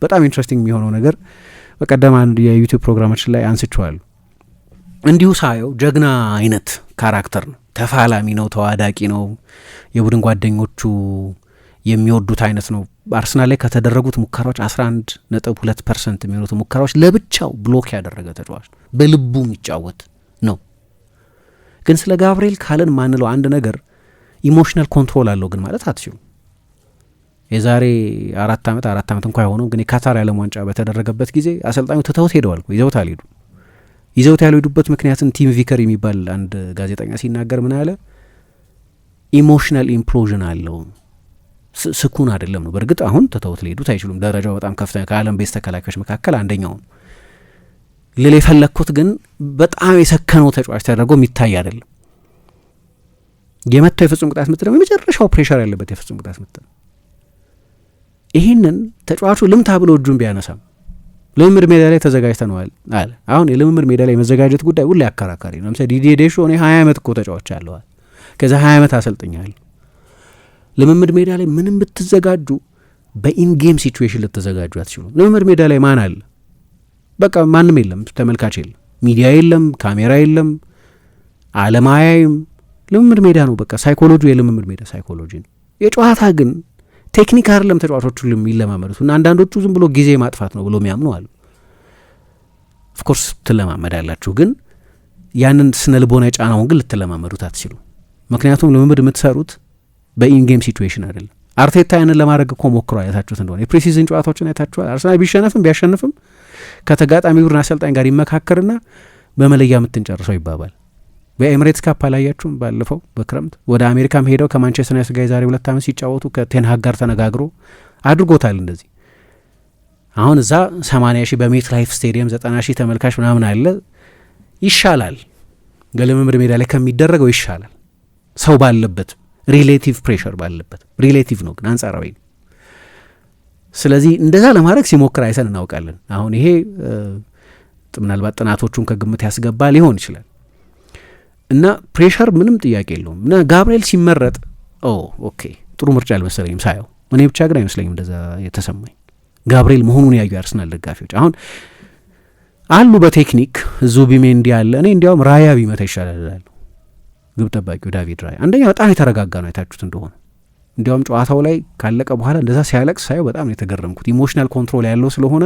በጣም ኢንትረስቲንግ የሚሆነው ነገር በቀደም አንድ የዩቲዩብ ፕሮግራማችን ላይ አንስቼዋለሁ። እንዲሁ ሳየው ጀግና አይነት ካራክተር ነው፣ ተፋላሚ ነው፣ ተዋዳቂ ነው፣ የቡድን ጓደኞቹ የሚወዱት አይነት ነው። አርሰናል ላይ ከተደረጉት ሙከራዎች 11.2% የሚሆኑት ሙከራዎች ለብቻው ብሎክ ያደረገ ተጫዋች በልቡ የሚጫወት ነው። ግን ስለ ጋብርኤል ካለን ማንለው አንድ ነገር ኢሞሽናል ኮንትሮል አለው ግን ማለት አትችሉም። የዛሬ 4 ዓመት እንኳ የሆነው ግን የካታር የዓለም ዋንጫ በተደረገበት ጊዜ አሰልጣኙ ትተውት ሄደዋል፣ ይዘውት አልሄዱ። ይዘውት ያልሄዱበት ምክንያትን ቲም ቪከር የሚባል አንድ ጋዜጠኛ ሲናገር ምን አለ? ኢሞሽናል ኢምፕሎዥን አለው፣ ስኩን አይደለም ነው። በእርግጥ አሁን ተተውት ሊሄዱት አይችሉም። ደረጃው በጣም ከፍተኛ ከዓለም ቤስት ተከላካዮች መካከል አንደኛው ነው። ልል የፈለግኩት ግን በጣም የሰከነው ተጫዋች ተደርጎ የሚታይ አይደለም። የመታው የፍጹም ቅጣት ምት ደግሞ የመጨረሻው ፕሬሸር ያለበት የፍጹም ቅጣት ምት ነው። ይህንን ተጫዋቹ ልምታ ብሎ እጁን ቢያነሳም ልምምድ ሜዳ ላይ ተዘጋጅተነዋል አለ። አሁን የልምምድ ሜዳ ላይ መዘጋጀት ጉዳይ ሁሌ አከራካሪ ነው። ለምሳሌ ዲዲዬ ዴሾ እኔ 20 ዓመት እኮ ተጫዋች አለዋል፣ ከዛ 20 ዓመት አሰልጥኛል። ልምምድ ሜዳ ላይ ምንም ብትዘጋጁ በኢንጌም ሲቹዌሽን ልትዘጋጁ አትችሉም። ልምምድ ሜዳ ላይ ማን አለ? በቃ ማንም የለም፣ ተመልካች የለም፣ ሚዲያ የለም፣ ካሜራ የለም፣ አለማያይም። ልምምድ ሜዳ ነው። በቃ ሳይኮሎጂ የልምምድ ሜዳ ሳይኮሎጂ ነው። የጨዋታ ግን ቴክኒክ አይደለም ተጫዋቾቹ የሚለማመዱት እና አንዳንዶቹ ዝም ብሎ ጊዜ ማጥፋት ነው ብሎ የሚያምኑ አሉ። ኦፍኮርስ ትለማመዳላችሁ፣ ግን ያንን ስነ ልቦና የጫናውን ግን ልትለማመዱት አትችሉ። ምክንያቱም ልምምድ የምትሰሩት በኢንጌም ሲቹዌሽን አይደለም። አርቴታ ያንን ለማድረግ እኮ ሞክሮ አይታችሁት እንደሆነ የፕሪሲዝን ጨዋታዎችን አይታችኋል። አርሰናል ቢሸነፍም ቢያሸንፍም ከተጋጣሚ ቡድን አሰልጣኝ ጋር ይመካከርና በመለያ ምትንጨርሰው ይባባል። በኤምሬትስ ካፕ አላያችሁም? ባለፈው በክረምት ወደ አሜሪካም ሄደው ከማንቸስተር ዩናይትድ ጋር የዛሬ 2 ዓመት ሲጫወቱ ከቴንሃግ ጋር ተነጋግሮ አድርጎታል። እንደዚህ አሁን እዛ 80 ሺህ በሜት ላይፍ ስቴዲየም 90 ሺህ ተመልካች ምናምን አለ። ይሻላል፣ በልምምድ ሜዳ ላይ ከሚደረገው ይሻላል። ሰው ባለበት ሪሌቲቭ ፕሬሸር ባለበት፣ ሪሌቲቭ ነው ግን አንጻራዊ ነው። ስለዚህ እንደዛ ለማድረግ ሲሞክር አይተን እናውቃለን። አሁን ይሄ ምናልባት ጥናቶቹን ከግምት ያስገባ ሊሆን ይችላል እና ፕሬሸር ምንም ጥያቄ የለውም። እና ጋብርኤል ሲመረጥ ኦኬ ጥሩ ምርጫ አልመሰለኝም ሳየው። እኔ ብቻ ግን አይመስለኝም እንደዛ የተሰማኝ። ጋብርኤል መሆኑን ያዩ የአርሰናል ደጋፊዎች አሁን አሉ በቴክኒክ ዙቢሜንዲ አለ። እኔ እንዲያውም ራያ ቢመታ ይሻላል እላለሁ። ግብ ጠባቂው ዳቪድ ራያ አንደኛ በጣም የተረጋጋ ነው፣ አይታችሁት እንደሆነ እንዲያውም ጨዋታው ላይ ካለቀ በኋላ እንደዛ ሲያለቅስ ሳየው በጣም ነው የተገረምኩት። ኢሞሽናል ኮንትሮል ያለው ስለሆነ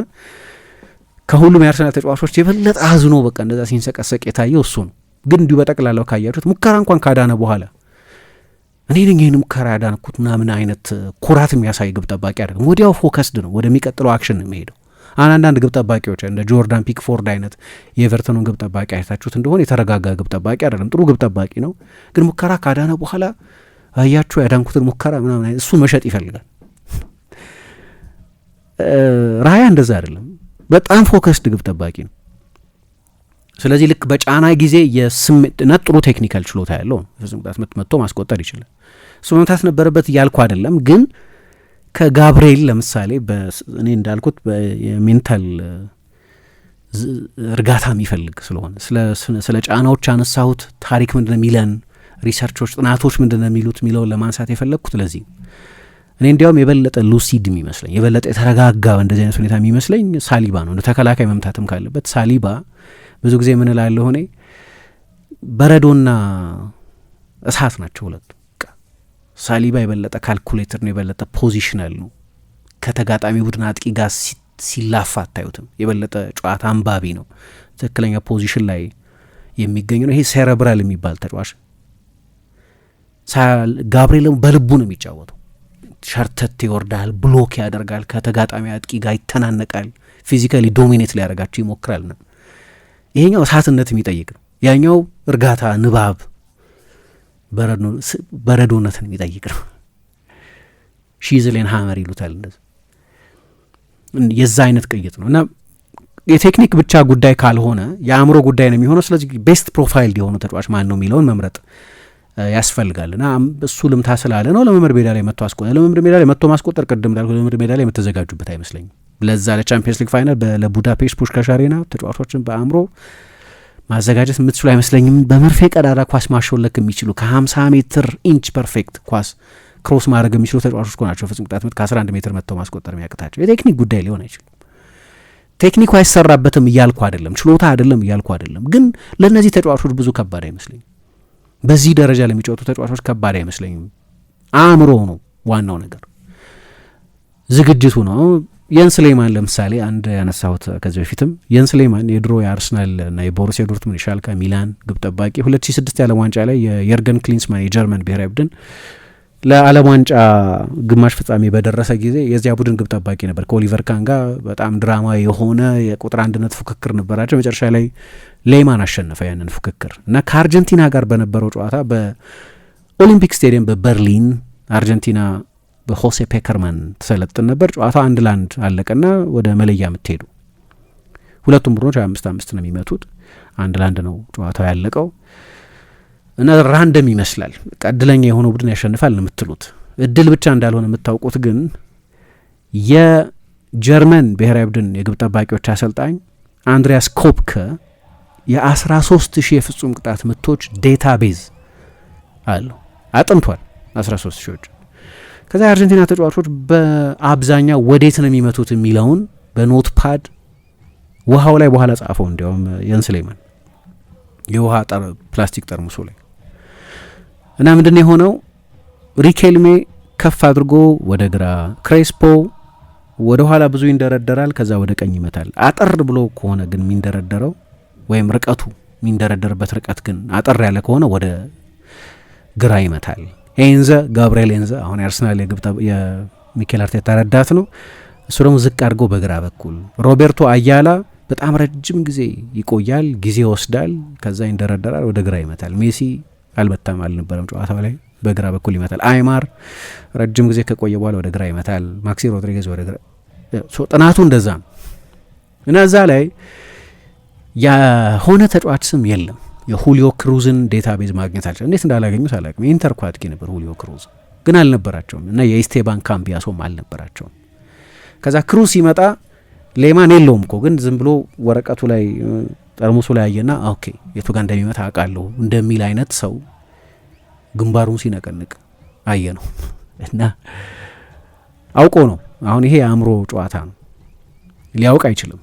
ከሁሉም የአርሰናል ተጫዋቾች የበለጠ አዝኖ በቃ እንደዛ ሲንሰቀሰቅ የታየው እሱ ነው። ግን እንዲሁ በጠቅላላው ካያችሁት ሙከራ እንኳን ካዳነ በኋላ እኔ ነኝ ይህን ሙከራ ያዳንኩት ምናምን አይነት ኩራት የሚያሳይ ግብ ጠባቂ አይደለም። ወዲያው ፎከስድ ነው፣ ወደሚቀጥለው አክሽን ነው የሚሄደው። አንዳንድ ግብ ጠባቂዎች እንደ ጆርዳን ፒክፎርድ አይነት የኤቨርተኑን ግብ ጠባቂ አይታችሁት እንደሆነ የተረጋጋ ግብ ጠባቂ አይደለም። ጥሩ ግብ ጠባቂ ነው፣ ግን ሙከራ ካዳነ በኋላ አያችሁ ያዳንኩትን ሙከራ ምናምን እሱ መሸጥ ይፈልጋል። ራያ እንደዛ አይደለም፣ በጣም ፎከስድ ግብ ጠባቂ ነው። ስለዚህ ልክ በጫና ጊዜ የስሜትና ጥሩ ቴክኒካል ችሎታ ያለው ነው። ፍጹም ቅጣት ምት መጥቶ ማስቆጠር ይችላል። እሱ መምታት ነበረበት እያልኩ አይደለም፣ ግን ከጋብርኤል ለምሳሌ እኔ እንዳልኩት የሜንታል እርጋታ የሚፈልግ ስለሆነ ስለ ጫናዎች አነሳሁት። ታሪክ ምንድን ነው የሚለን፣ ሪሰርቾች፣ ጥናቶች ምንድን ነው የሚሉት የሚለውን ለማንሳት የፈለግኩት ለዚህ እኔ እንዲያውም የበለጠ ሉሲድ የሚመስለኝ የበለጠ የተረጋጋ እንደዚህ አይነት ሁኔታ የሚመስለኝ ሳሊባ ነው። እንደ ተከላካይ መምታትም ካለበት ሳሊባ ብዙ ጊዜ ምን እላለሁ እኔ በረዶና እሳት ናቸው ሁለቱ። ሳሊባ የበለጠ ካልኩሌተር ነው፣ የበለጠ ፖዚሽናል ነው። ከተጋጣሚ ቡድን አጥቂ ጋር ሲላፋ አታዩትም። የበለጠ ጨዋታ አንባቢ ነው፣ ትክክለኛ ፖዚሽን ላይ የሚገኝ ነው። ይሄ ሴረብራል የሚባል ተጫዋች። ጋብርኤል በልቡ ነው የሚጫወተው። ሸርተት ይወርዳል፣ ብሎክ ያደርጋል፣ ከተጋጣሚ አጥቂ ጋር ይተናነቃል፣ ፊዚካሊ ዶሚኔት ሊያደርጋቸው ይሞክራል ነው። ይሄኛው እሳትነት የሚጠይቅ ነው። ያኛው እርጋታ፣ ንባብ፣ በረዶነትን የሚጠይቅ ነው። ሺዝሌን ሀመር ይሉታል። እንደዚህ የዛ አይነት ቅይጥ ነው እና የቴክኒክ ብቻ ጉዳይ ካልሆነ የአእምሮ ጉዳይ ነው የሚሆነው። ስለዚህ ቤስት ፕሮፋይል የሆነ ተጫዋች ማን ነው የሚለውን መምረጥ ያስፈልጋል እና እሱ ልምታ ስላለ ነው ልምምድ ሜዳ ላይ መጥቶ አስቆጠር። ልምምድ ሜዳ ላይ መጥቶ ማስቆጠር ቅድም እንዳልኩ ልምምድ ሜዳ ላይ የምትዘጋጁበት አይመስለኝም። ለዛ ለቻምፒየንስ ሊግ ፋይናል ለቡዳፔስት ፑሽካሽ አሬና ተጫዋቾችን በአእምሮ ማዘጋጀት የምትችሉ አይመስለኝም። በመርፌ ቀዳዳ ኳስ ማሾለክ የሚችሉ ከ50 ሜትር ኢንች ፐርፌክት ኳስ ክሮስ ማድረግ የሚችሉ ተጫዋቾች እኮ ናቸው ፍጹም ቅጣት ምት ከ11 ሜትር መጥተው ማስቆጠር የሚያቅታቸው። የቴክኒክ ጉዳይ ሊሆን አይችልም። ቴክኒኩ አይሰራበትም እያልኩ አይደለም፣ ችሎታ አይደለም እያልኩ አይደለም። ግን ለእነዚህ ተጫዋቾች ብዙ ከባድ አይመስለኝም። በዚህ ደረጃ ለሚጫወቱ ተጫዋቾች ከባድ አይመስለኝም። አእምሮ ነው ዋናው ነገር፣ ዝግጅቱ ነው። የን ስሌማን ለምሳሌ አንድ ያነሳሁት ከዚህ በፊትም የን ስሌማን የድሮ የአርሰናል እና የቦሩሲያ ዶርትሙንድ የሻልካ ሚላን ግብ ጠባቂ 2006 የዓለም ዋንጫ ላይ የየርገን ክሊንስማን የጀርመን ብሔራዊ ቡድን ለዓለም ዋንጫ ግማሽ ፍጻሜ በደረሰ ጊዜ የዚያ ቡድን ግብ ጠባቂ ነበር። ከኦሊቨር ካን ጋር በጣም ድራማዊ የሆነ የቁጥር አንድነት ፉክክር ነበራቸው። መጨረሻ ላይ ሌማን አሸነፈ ያንን ፉክክር እና ከአርጀንቲና ጋር በነበረው ጨዋታ በኦሊምፒክ ስቴዲየም በበርሊን አርጀንቲና በሆሴ ፔከርማን ተሰለጥን ነበር። ጨዋታው 1-1 አለቀና ወደ መለያ የምትሄዱ ሁለቱም ቡድኖች 5-5 ነው የሚመቱት። 1-1 ነው ጨዋታው ያለቀው እና ራንደም ይመስላል። እድለኛ የሆነው ቡድን ያሸንፋል ነው የምትሉት። እድል ብቻ እንዳልሆነ የምታውቁት ግን የጀርመን ብሔራዊ ቡድን የግብ ጠባቂዎች አሰልጣኝ አንድሪያስ ኮፕከ የ13,000 የፍጹም ቅጣት ምቶች ዴታቤዝ አለው፣ አጥንቷል 13,000ዎች። ከዛ የአርጀንቲና ተጫዋቾች በአብዛኛው ወዴት ነው የሚመቱት የሚለውን በኖት ፓድ ውሃው ላይ በኋላ ጻፈው። እንዲያውም የንስሌማን የውሃ ፕላስቲክ ጠርሙሱ ላይ እና ምንድን ነው የሆነው? ሪኬልሜ ከፍ አድርጎ ወደ ግራ፣ ክሬስፖ ወደ ኋላ ብዙ ይንደረደራል፣ ከዛ ወደ ቀኝ ይመታል። አጠር ብሎ ከሆነ ግን የሚንደረደረው ወይም ርቀቱ የሚንደረደርበት ርቀት ግን አጠር ያለ ከሆነ ወደ ግራ ይመታል። ኤንዘ ጋብርኤል ኤንዘ አሁን የአርሰናል የሚኬል አርቴታ ረዳት ነው። እሱ ደግሞ ዝቅ አድርጎ በግራ በኩል። ሮቤርቶ አያላ በጣም ረጅም ጊዜ ይቆያል፣ ጊዜ ይወስዳል፣ ከዛ ይንደረደራል፣ ወደ ግራ ይመታል። ሜሲ አልመታም አልነበረም ጨዋታው ላይ፣ በግራ በኩል ይመታል። አይማር ረጅም ጊዜ ከቆየ በኋላ ወደ ግራ ይመታል። ማክሲ ሮድሪጌዝ ወደ ግራ። ጥናቱ እንደዛ ነው እና እዛ ላይ የሆነ ተጫዋች ስም የለም። የሁሊዮ ክሩዝን ዴታቤዝ ማግኘት አልቻለም። እንዴት እንዳላገኙት አላውቅም። የኢንተር እኮ አጥቂ ነበር ሁሊዮ ክሩዝ፣ ግን አልነበራቸውም እና የኢስቴባን ካምቢያሶም አልነበራቸውም። ከዛ ክሩዝ ሲመጣ ሌማን የለውም እኮ ግን ዝም ብሎ ወረቀቱ ላይ ጠርሙሱ ላይ አየና ኦኬ የቱ ጋር እንደሚመታ አውቃለሁ እንደሚል አይነት ሰው ግንባሩን ሲነቀንቅ አየ ነው እና አውቆ ነው። አሁን ይሄ የአእምሮ ጨዋታ ነው፣ ሊያውቅ አይችልም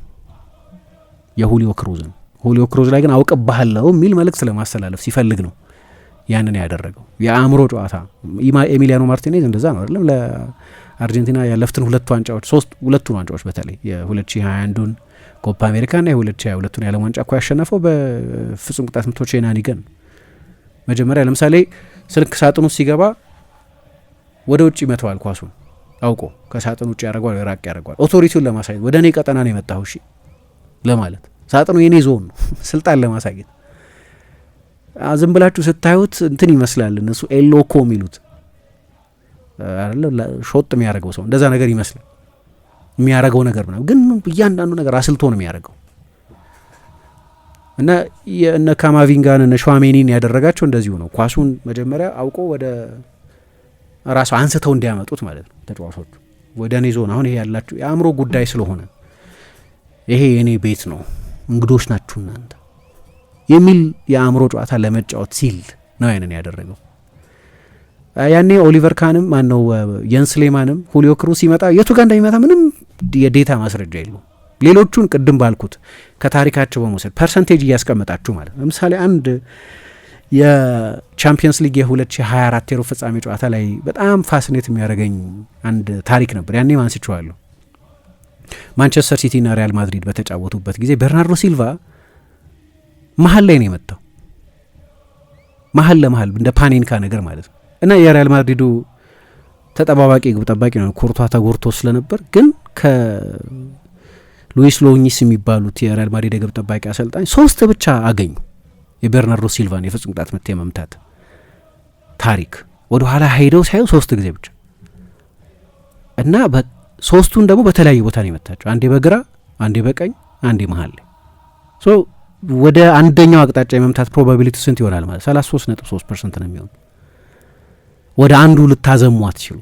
የሁሊዮ ክሩዝን። ሁሊዮ ክሩዝ ላይ ግን አውቅብሃለሁ የሚል መልእክት ለማስተላለፍ ሲፈልግ ነው ያንን ያደረገው። የአእምሮ ጨዋታ። ኤሚሊያኖ ማርቲኔዝ እንደዛ ነው አይደለም? ለአርጀንቲና ያለፉትን ሁለቱን ዋንጫዎች በተለይ የ2021ን ኮፓ አሜሪካና የ2022ን የዓለም ዋንጫ እኮ ያሸነፈው በፍጹም ቅጣት ምቶች የናኒገን። መጀመሪያ ለምሳሌ ስልክ ሳጥኑ ሲገባ ወደ ውጭ ይመተዋል ኳሱን አውቆ፣ ከሳጥኑ ውጭ ያደርገዋል፣ ራቅ ያደርገዋል። ኦቶሪቲውን ለማሳየት ወደ እኔ ቀጠና ነው የመጣሁ እሺ ለማለት። ሳጥኑ የኔ ዞን ነው ስልጣን ለማሳየት። ዝም ብላችሁ ስታዩት እንትን ይመስላል፣ እነሱ ኤሎኮ የሚሉት አይደለ? ሾጥ የሚያደርገው ሰው እንደዛ ነገር ይመስላል የሚያደርገው ነገር ምናምን፣ ግን እያንዳንዱ ነገር አስልቶ ነው የሚያደርገው። እና የእነ ካማቪንጋን እነ ሸዋሜኒን ያደረጋቸው እንደዚሁ ነው። ኳሱን መጀመሪያ አውቆ ወደ ራሱ አንስተው እንዲያመጡት ማለት ነው ተጫዋቾቹ ወደ እኔ ዞን። አሁን ይሄ ያላችሁ የአእምሮ ጉዳይ ስለሆነ ይሄ የእኔ ቤት ነው እንግዶች ናችሁ እናንተ የሚል የአእምሮ ጨዋታ ለመጫወት ሲል ነው ያንን ያደረገው። ያኔ ኦሊቨር ካንም ማነው የንስሌማንም ሁሊዮ ክሩዝ ሲመጣ የቱ ጋር እንደሚመታ ምንም የዴታ ማስረጃ የለውም። ሌሎቹን ቅድም ባልኩት ከታሪካቸው በመውሰድ ፐርሰንቴጅ እያስቀመጣችሁ ማለት ነው። ለምሳሌ አንድ የቻምፒየንስ ሊግ የ2024 የሩብ ፍጻሜ ጨዋታ ላይ በጣም ፋሲኔት የሚያደርገኝ አንድ ታሪክ ነበር። ያኔ ማንስቼዋለሁ። ማንቸስተር ሲቲ እና ሪያል ማድሪድ በተጫወቱበት ጊዜ ቤርናርዶ ሲልቫ መሀል ላይ ነው የመጣው፣ መሀል ለመሀል እንደ ፓኔንካ ነገር ማለት ነው። እና የሪያል ማድሪዱ ተጠባባቂ ግብ ጠባቂ ነው፣ ኮርቷ ተጎርቶ ስለነበር ግን ከሉዊስ ሎኝስ የሚባሉት የሪያል ማድሪድ የግብ ጠባቂ አሰልጣኝ 3 ብቻ አገኙ የቤርናርዶ ሲልቫን የፍጹም ቅጣት ምት የመምታት ታሪክ። ወደ ኋላ ሄደው ሳዩ 3 ጊዜ ብቻ እና ሶስቱን ደግሞ በተለያየ ቦታ ነው የመታቸው። አንዴ በግራ፣ አንዴ በቀኝ፣ አንዴ መሀል ላይ። ወደ አንደኛው አቅጣጫ የመምታት ፕሮባቢሊቲ ስንት ይሆናል ማለት 33.3% ነው የሚሆን። ወደ አንዱ ልታዘሙ አትችሉ።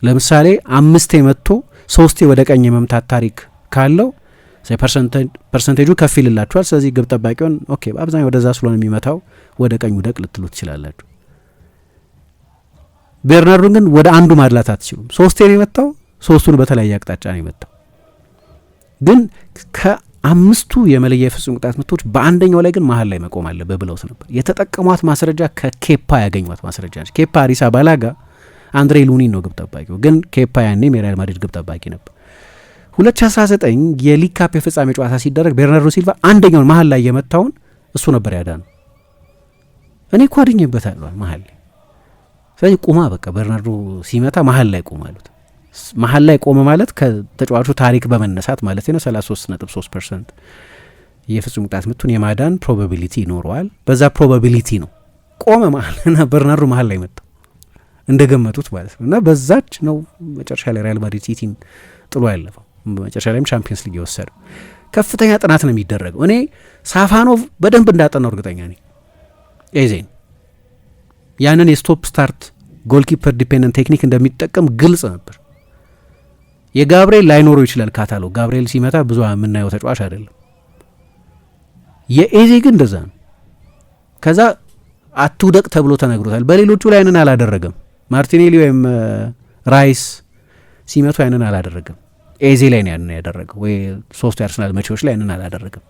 ለምሳሌ 5 መጥቶ 3 ወደ ቀኝ የመምታት ታሪክ ካለው ፐርሰንቴጁ ከፍ ይልላችኋል። ስለዚህ ግብ ጠባቂውን ኦኬ በአብዛኛው ወደዛ ስለሆነ የሚመታው ወደ ቀኝ ውደቅ ልትሉ ትችላላችሁ። ቤርናርዶን ግን ወደ አንዱ ማድላት አትችሉም። 3 ነው የመታው፣ 3ቱን በተለያየ አቅጣጫ ነው የመታው። ግን ከ5ቱ የመለያ የፍጹም ቅጣት ምቶች በአንደኛው ላይ ግን መሀል ላይ መቆም አለበት ብለውት ነበር። የተጠቀሟት ማስረጃ ከኬፓ ያገኟት ማስረጃ ነች። ኬፓ አሪዛባላጋ አንድሬ ሉኒን ነው ግብ ጠባቂው፣ ግን ኬፓ ያኔም የሪያል ማድሪድ ግብ ጠባቂ ነበር። 2019 የሊግ ካፕ የፍጻሜ ጨዋታ ሲደረግ ቤርናርዶ ሲልቫ አንደኛውን መሀል ላይ የመታውን እሱ ነበር ያዳነው። እኔ እኮ አድኜበታለሁ መሀል ላይ ስለዚህ ቁማ በቃ በርናርዶ ሲመታ መሀል ላይ ቁም አሉት። መሀል ላይ ቆመ ማለት ከተጫዋቹ ታሪክ በመነሳት ማለት ነው 33.3% የፍጹም ቅጣት ምቱን የማዳን ፕሮባቢሊቲ ይኖረዋል። በዛ ፕሮባቢሊቲ ነው ቆመ ማለትና በርናርዶ መሀል ላይ መጣ እንደገመቱት ማለት ነው። እና በዛች ነው መጨረሻ ላይ ሪያል ማድሪድ ሲቲን ጥሎ ያለፈው። መጨረሻ ላይም ቻምፒየንስ ሊግ የወሰደው። ከፍተኛ ጥናት ነው የሚደረገው። እኔ ሳፋኖቭ በደንብ እንዳጠናው እርግጠኛ ነኝ። ኤዜን ያንን የስቶፕ ስታርት ጎልኪፐር ዲፔንደንት ቴክኒክ እንደሚጠቀም ግልጽ ነበር። የጋብርኤል ላይኖረው ይችላል ካታሎግ። ጋብርኤል ሲመታ ብዙ የምናየው ተጫዋች አይደለም። የኤዜ ግን እንደዛ ነው። ከዛ አትውደቅ ተብሎ ተነግሮታል። በሌሎቹ ላይ ያንን አላደረገም። ማርቲኔሊ ወይም ራይስ ሲመቱ ያንን አላደረገም። ኤዜ ላይ ነው ያንን ያደረገው። ወይ ሶስቱ የአርሰናል መቼዎች ላይ ያንን አላደረገም።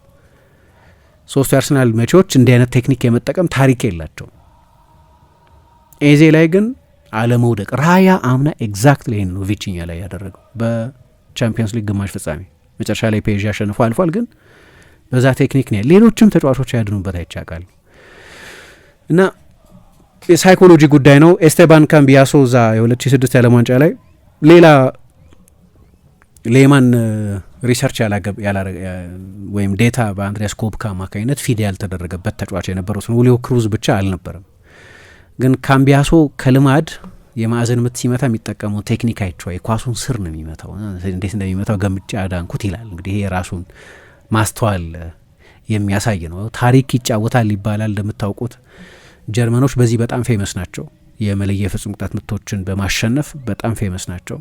ሶስቱ የአርሰናል መቼዎች እንዲህ አይነት ቴክኒክ የመጠቀም ታሪክ የላቸውም። ኤዜ ላይ ግን አለመውደቅ። ራያ አምና ኤግዛክትሊ ይህን ነው ቪቺኛ ላይ ያደረገው በቻምፒየንስ ሊግ ግማሽ ፍጻሜ። መጨረሻ ላይ ፔዥ አሸንፎ አልፏል። ግን በዛ ቴክኒክ ነው ሌሎችም ተጫዋቾች ያድኑበት አይቻቃል። እና የሳይኮሎጂ ጉዳይ ነው። ኤስቴባን ካምቢያሶ እዛ የ2006 የዓለም ዋንጫ ላይ ሌላ ሌማን ሪሰርች ወይም ዴታ በአንድሪያስ ኮብካ አማካኝነት ፊድ ያልተደረገበት ተጫዋች የነበሩት ውሊዮ ክሩዝ ብቻ አልነበረም። ግን ካምቢያሶ ከልማድ የማዕዘን ምት ሲመታ የሚጠቀመው ቴክኒክ አይቼው የኳሱን ስር ነው የሚመታው። እንዴት እንደሚመታው ገምጬ አዳንኩት ይላል። እንግዲህ ይሄ ራሱን ማስተዋል የሚያሳይ ነው። ታሪክ ይጫወታል ይባላል። እንደምታውቁት ጀርመኖች በዚህ በጣም ፌመስ ናቸው። የመለያ የፍጹም ቅጣት ምቶችን በማሸነፍ በጣም ፌመስ ናቸው።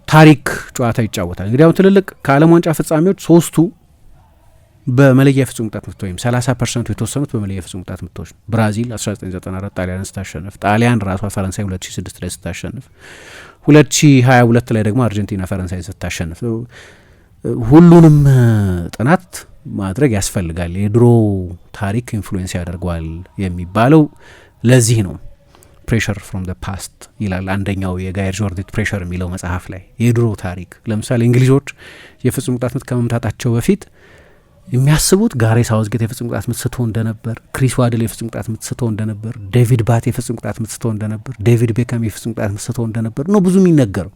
ታሪክ ጨዋታ ይጫወታል። እንግዲህ አሁን ትልልቅ ከዓለም ዋንጫ ፍጻሜዎች 3ቱ በመለያ የፍጹም ቅጣት ምት ወይም 30% የተወሰኑት በመለያ የፍጹም ቅጣት ምቶች። ብራዚል 1994 ጣሊያን ስታሸንፍ፣ ጣሊያን ራሷ ፈረንሳይ 2006 ላይ ስታሸንፍ፣ 2022 ላይ ደግሞ አርጀንቲና ፈረንሳይ ስታሸንፍ። ሁሉንም ጥናት ማድረግ ያስፈልጋል። የድሮ ታሪክ ኢንፍሉዌንስ ያደርገዋል የሚባለው ለዚህ ነው። ፕሬሸር ፍሮም ዘ ፓስት ይላል አንደኛው የጋየር ጆርዲት ፕሬሸር የሚለው መጽሐፍ ላይ። የድሮ ታሪክ ለምሳሌ እንግሊዞች የፍጹም ቅጣት ምት ከመምታታቸው በፊት የሚያስቡት ጋሬ ሳውዝጌት የፍጹም ቅጣት ምት ስቶ እንደነበር፣ ክሪስ ዋድል የፍጹም ቅጣት ምት ስቶ እንደነበር፣ ዴቪድ ባት የፍጹም ቅጣት ምት ስቶ እንደነበር፣ ዴቪድ ቤካም የፍጹም ቅጣት ምት ስቶ እንደነበር ነው ብዙ የሚነገረው።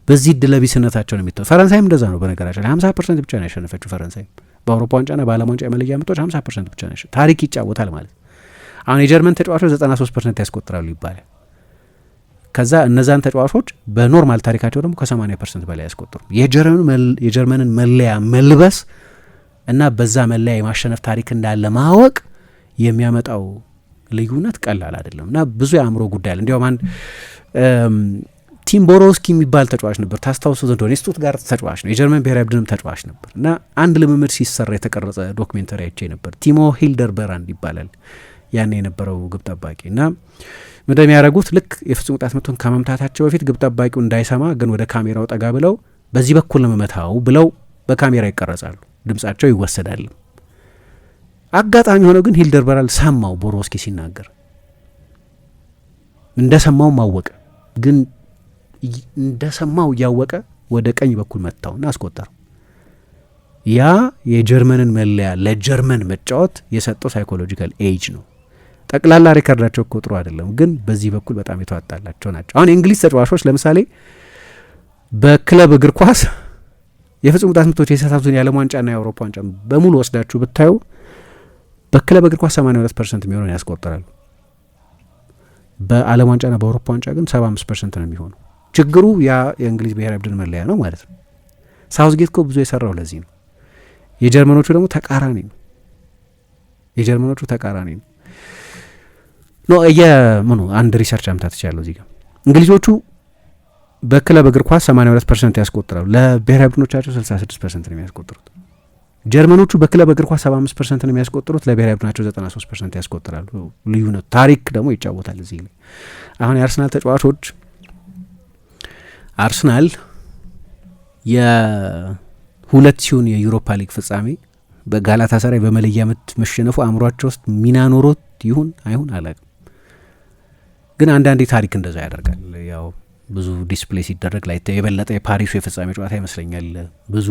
በዚህ ድለቢስነታቸው ነው የሚተው። ፈረንሳይም እንደዛ ነው። በነገራችን ላይ 50% ብቻ ነው ያሸነፈችው ፈረንሳይ በአውሮፓ ዋንጫና በዓለም ዋንጫ የመለያ ምቶች 50% ብቻ ነው። ታሪክ ይጫወታል ማለት። አሁን የጀርመን ተጫዋቾች 93% ያስቆጥራሉ ይባላል። ከዛ እነዛን ተጫዋቾች በኖርማል ታሪካቸው ደግሞ ከ80% በላይ ያስቆጥሩ። የጀርመንን መለያ መልበስ እና በዛ መለያ የማሸነፍ ታሪክ እንዳለ ማወቅ የሚያመጣው ልዩነት ቀላል አይደለም እና ብዙ የአእምሮ ጉዳይ አለ። እንዲያውም አንድ ቲም ቦሮስኪ የሚባል ተጫዋች ነበር፣ ታስታውሱ ዘንድ ሆነ ስቱትጋርት ተጫዋች ነው፣ የጀርመን ብሔራዊ ቡድንም ተጫዋች ነበር እና አንድ ልምምድ ሲሰራ የተቀረጸ ዶክሜንተሪ አይቼ ነበር። ቲሞ ሂልደርበራንድ ይባላል ያኔ የነበረው ግብ ጠባቂ እና ምንድን የሚያደርጉት ልክ የፍጹም ቅጣት ምቱን ከመምታታቸው በፊት ግብ ጠባቂው እንዳይሰማ ግን ወደ ካሜራው ጠጋ ብለው በዚህ በኩል ነው መመታው ብለው በካሜራ ይቀረጻሉ። ድምጻቸው ይወሰዳል። አጋጣሚ ሆነው ግን ሂልደርበራንድ ሰማው ቦሮስኪ ሲናገር፣ እንደሰማው ማወቀ ግን እንደሰማው እያወቀ ወደ ቀኝ በኩል መታውና አስቆጠረው። ያ የጀርመንን መለያ ለጀርመን መጫወት የሰጠው ሳይኮሎጂካል ኤጅ ነው። ጠቅላላ ሪከርዳቸው እኮ ጥሩ አይደለም፣ ግን በዚህ በኩል በጣም የተዋጣላቸው ናቸው። አሁን የእንግሊዝ ተጫዋቾች ለምሳሌ በክለብ እግር ኳስ የፍጹም ቅጣት ምቶች የሳሳቱትን የዓለም ዋንጫና የአውሮፓ ዋንጫ በሙሉ ወስዳችሁ ብታዩ በክለብ እግር ኳስ 82% የሚሆነውን ያስቆጥራሉ። በዓለም ዋንጫና በአውሮፓ ዋንጫ ግን 75% ነው የሚሆነው። ችግሩ ያ የእንግሊዝ ብሔራዊ ቡድን መለያ ነው ማለት ነው። ሳውዝጌት እኮ ብዙ የሰራው ለዚህ ነው። የጀርመኖቹ ደግሞ ተቃራኒ ነው። የጀርመኖቹ ተቃራኒ ነው። የምኑ አንድ ሪሰርች አምታት ይቻለሁ እዚህ ጋር እንግሊዞቹ በክለብ እግር ኳስ 82% ያስቆጥራሉ። ለብሔራዊ ቡድኖቻቸው 66% ነው የሚያስቆጥሩት። ጀርመኖቹ በክለብ እግር ኳስ 75% ነው የሚያስቆጥሩት፣ ለብሔራዊ ቡድናቸው 93% ያስቆጥራሉ። ልዩነት ታሪክ ደግሞ ይጫወታል እዚህ ላይ። አሁን የአርሰናል ተጫዋቾች አርሰናል የ2000 የዩሮፓ ሊግ ፍጻሜ በጋላታሳራይ በመለያ ምት መሸነፉ አእምሯቸው ውስጥ ሚና ኖሮት ይሁን አይሁን አላውቅም፣ ግን አንዳንዴ ታሪክ እንደዛ ያደርጋል። ያው ብዙ ዲስፕሌይ ሲደረግ ላይ የበለጠ የፓሪሱ የፍጻሜ ጨዋታ ይመስለኛል ብዙ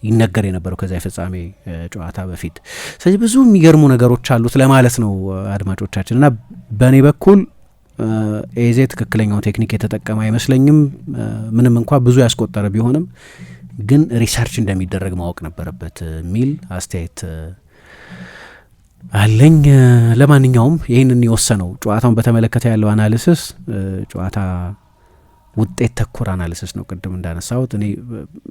ይነገር የነበረው ከዛ የፍጻሜ ጨዋታ በፊት። ስለዚህ ብዙ የሚገርሙ ነገሮች አሉት ለማለት ነው አድማጮቻችን። እና በእኔ በኩል ኤዜ ትክክለኛው ቴክኒክ የተጠቀመ አይመስለኝም። ምንም እንኳ ብዙ ያስቆጠረ ቢሆንም ግን ሪሰርች እንደሚደረግ ማወቅ ነበረበት የሚል አስተያየት አለኝ። ለማንኛውም ይህንን የወሰነው ጨዋታውን በተመለከተ ያለው አናሊሲስ ጨዋታ ውጤት ተኮር አናሊሲስ ነው። ቅድም እንዳነሳሁት እኔ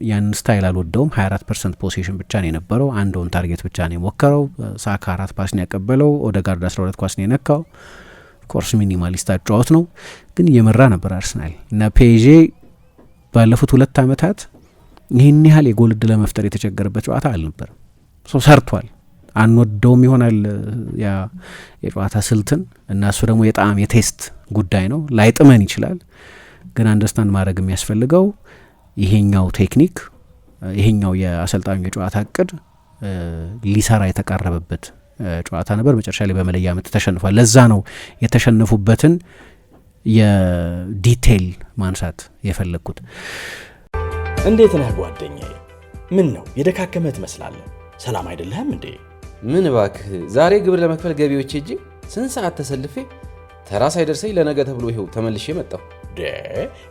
ያን ስታይል አልወደውም። 24% ፖሴሽን ብቻ ነው የነበረው። አንድ ኦን ታርጌት ብቻ ነው የሞከረው። ሳካ 4 ፓስ ነው ያቀበለው። ኦዴጋርድ 12 ኳስ ነው የነካው። ኮርስ ሚኒማሊስት አጫዋት ነው፣ ግን እየመራ ነበር አርሰናል እና ፔዤ ባለፉት 2 ዓመታት ይህን ያህል የጎል ዕድል ለመፍጠር የተቸገረበት ጨዋታ አልነበረም። ሰርቷል። አንወደውም ይሆናል ያ የጨዋታ ስልትን እና እሱ ደግሞ የጣዕም የቴስት ጉዳይ ነው። ላይጥመን ይችላል፣ ግን አንደርስታንድ ማድረግ የሚያስፈልገው ይሄኛው ቴክኒክ ይሄኛው የአሰልጣኙ የጨዋታ እቅድ ሊሰራ የተቃረበበት ጨዋታ ነበር። መጨረሻ ላይ በመለያ ምት ተሸንፏል። ለዛ ነው የተሸነፉበትን የዲቴይል ማንሳት የፈለግኩት። እንዴት ነህ ጓደኛዬ? ምን ነው የደካከመህ ትመስላለህ። ሰላም አይደለህም እንዴ? ምን እባክህ፣ ዛሬ ግብር ለመክፈል ገቢዎች ሄጄ ስንት ሰዓት ተሰልፌ ተራ ሳይደርሰኝ ለነገ ተብሎ ይኸው ተመልሼ መጣሁ።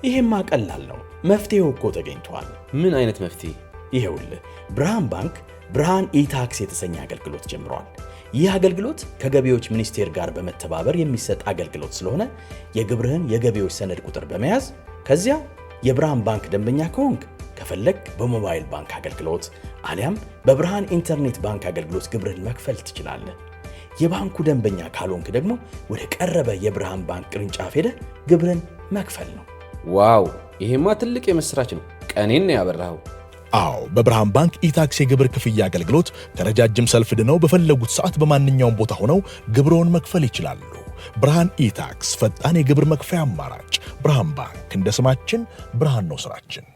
ይሄማ ቀላል ነው። መፍትሄው እኮ ተገኝቷል። ምን አይነት መፍትሄ? ይኸውልህ ብርሃን ባንክ ብርሃን ኢታክስ የተሰኘ አገልግሎት ጀምሯል። ይህ አገልግሎት ከገቢዎች ሚኒስቴር ጋር በመተባበር የሚሰጥ አገልግሎት ስለሆነ የግብርህን የገቢዎች ሰነድ ቁጥር በመያዝ ከዚያ የብርሃን ባንክ ደንበኛ ከሆንክ ከፈለግ በሞባይል ባንክ አገልግሎት አሊያም በብርሃን ኢንተርኔት ባንክ አገልግሎት ግብርህን መክፈል ትችላለህ። የባንኩ ደንበኛ ካልሆንክ ደግሞ ወደ ቀረበ የብርሃን ባንክ ቅርንጫፍ ሄደህ ግብርህን መክፈል ነው። ዋው! ይሄማ ትልቅ የምስራች ነው። ቀኔን ነው ያበራኸው። አዎ፣ በብርሃን ባንክ ኢታክስ የግብር ክፍያ አገልግሎት ከረጃጅም ሰልፍ ድነው በፈለጉት ሰዓት በማንኛውም ቦታ ሆነው ግብርዎን መክፈል ይችላሉ። ብርሃን ኢታክስ ፈጣን የግብር መክፈያ አማራጭ። ብርሃን ባንክ፣ እንደ ስማችን ብርሃን ነው ስራችን።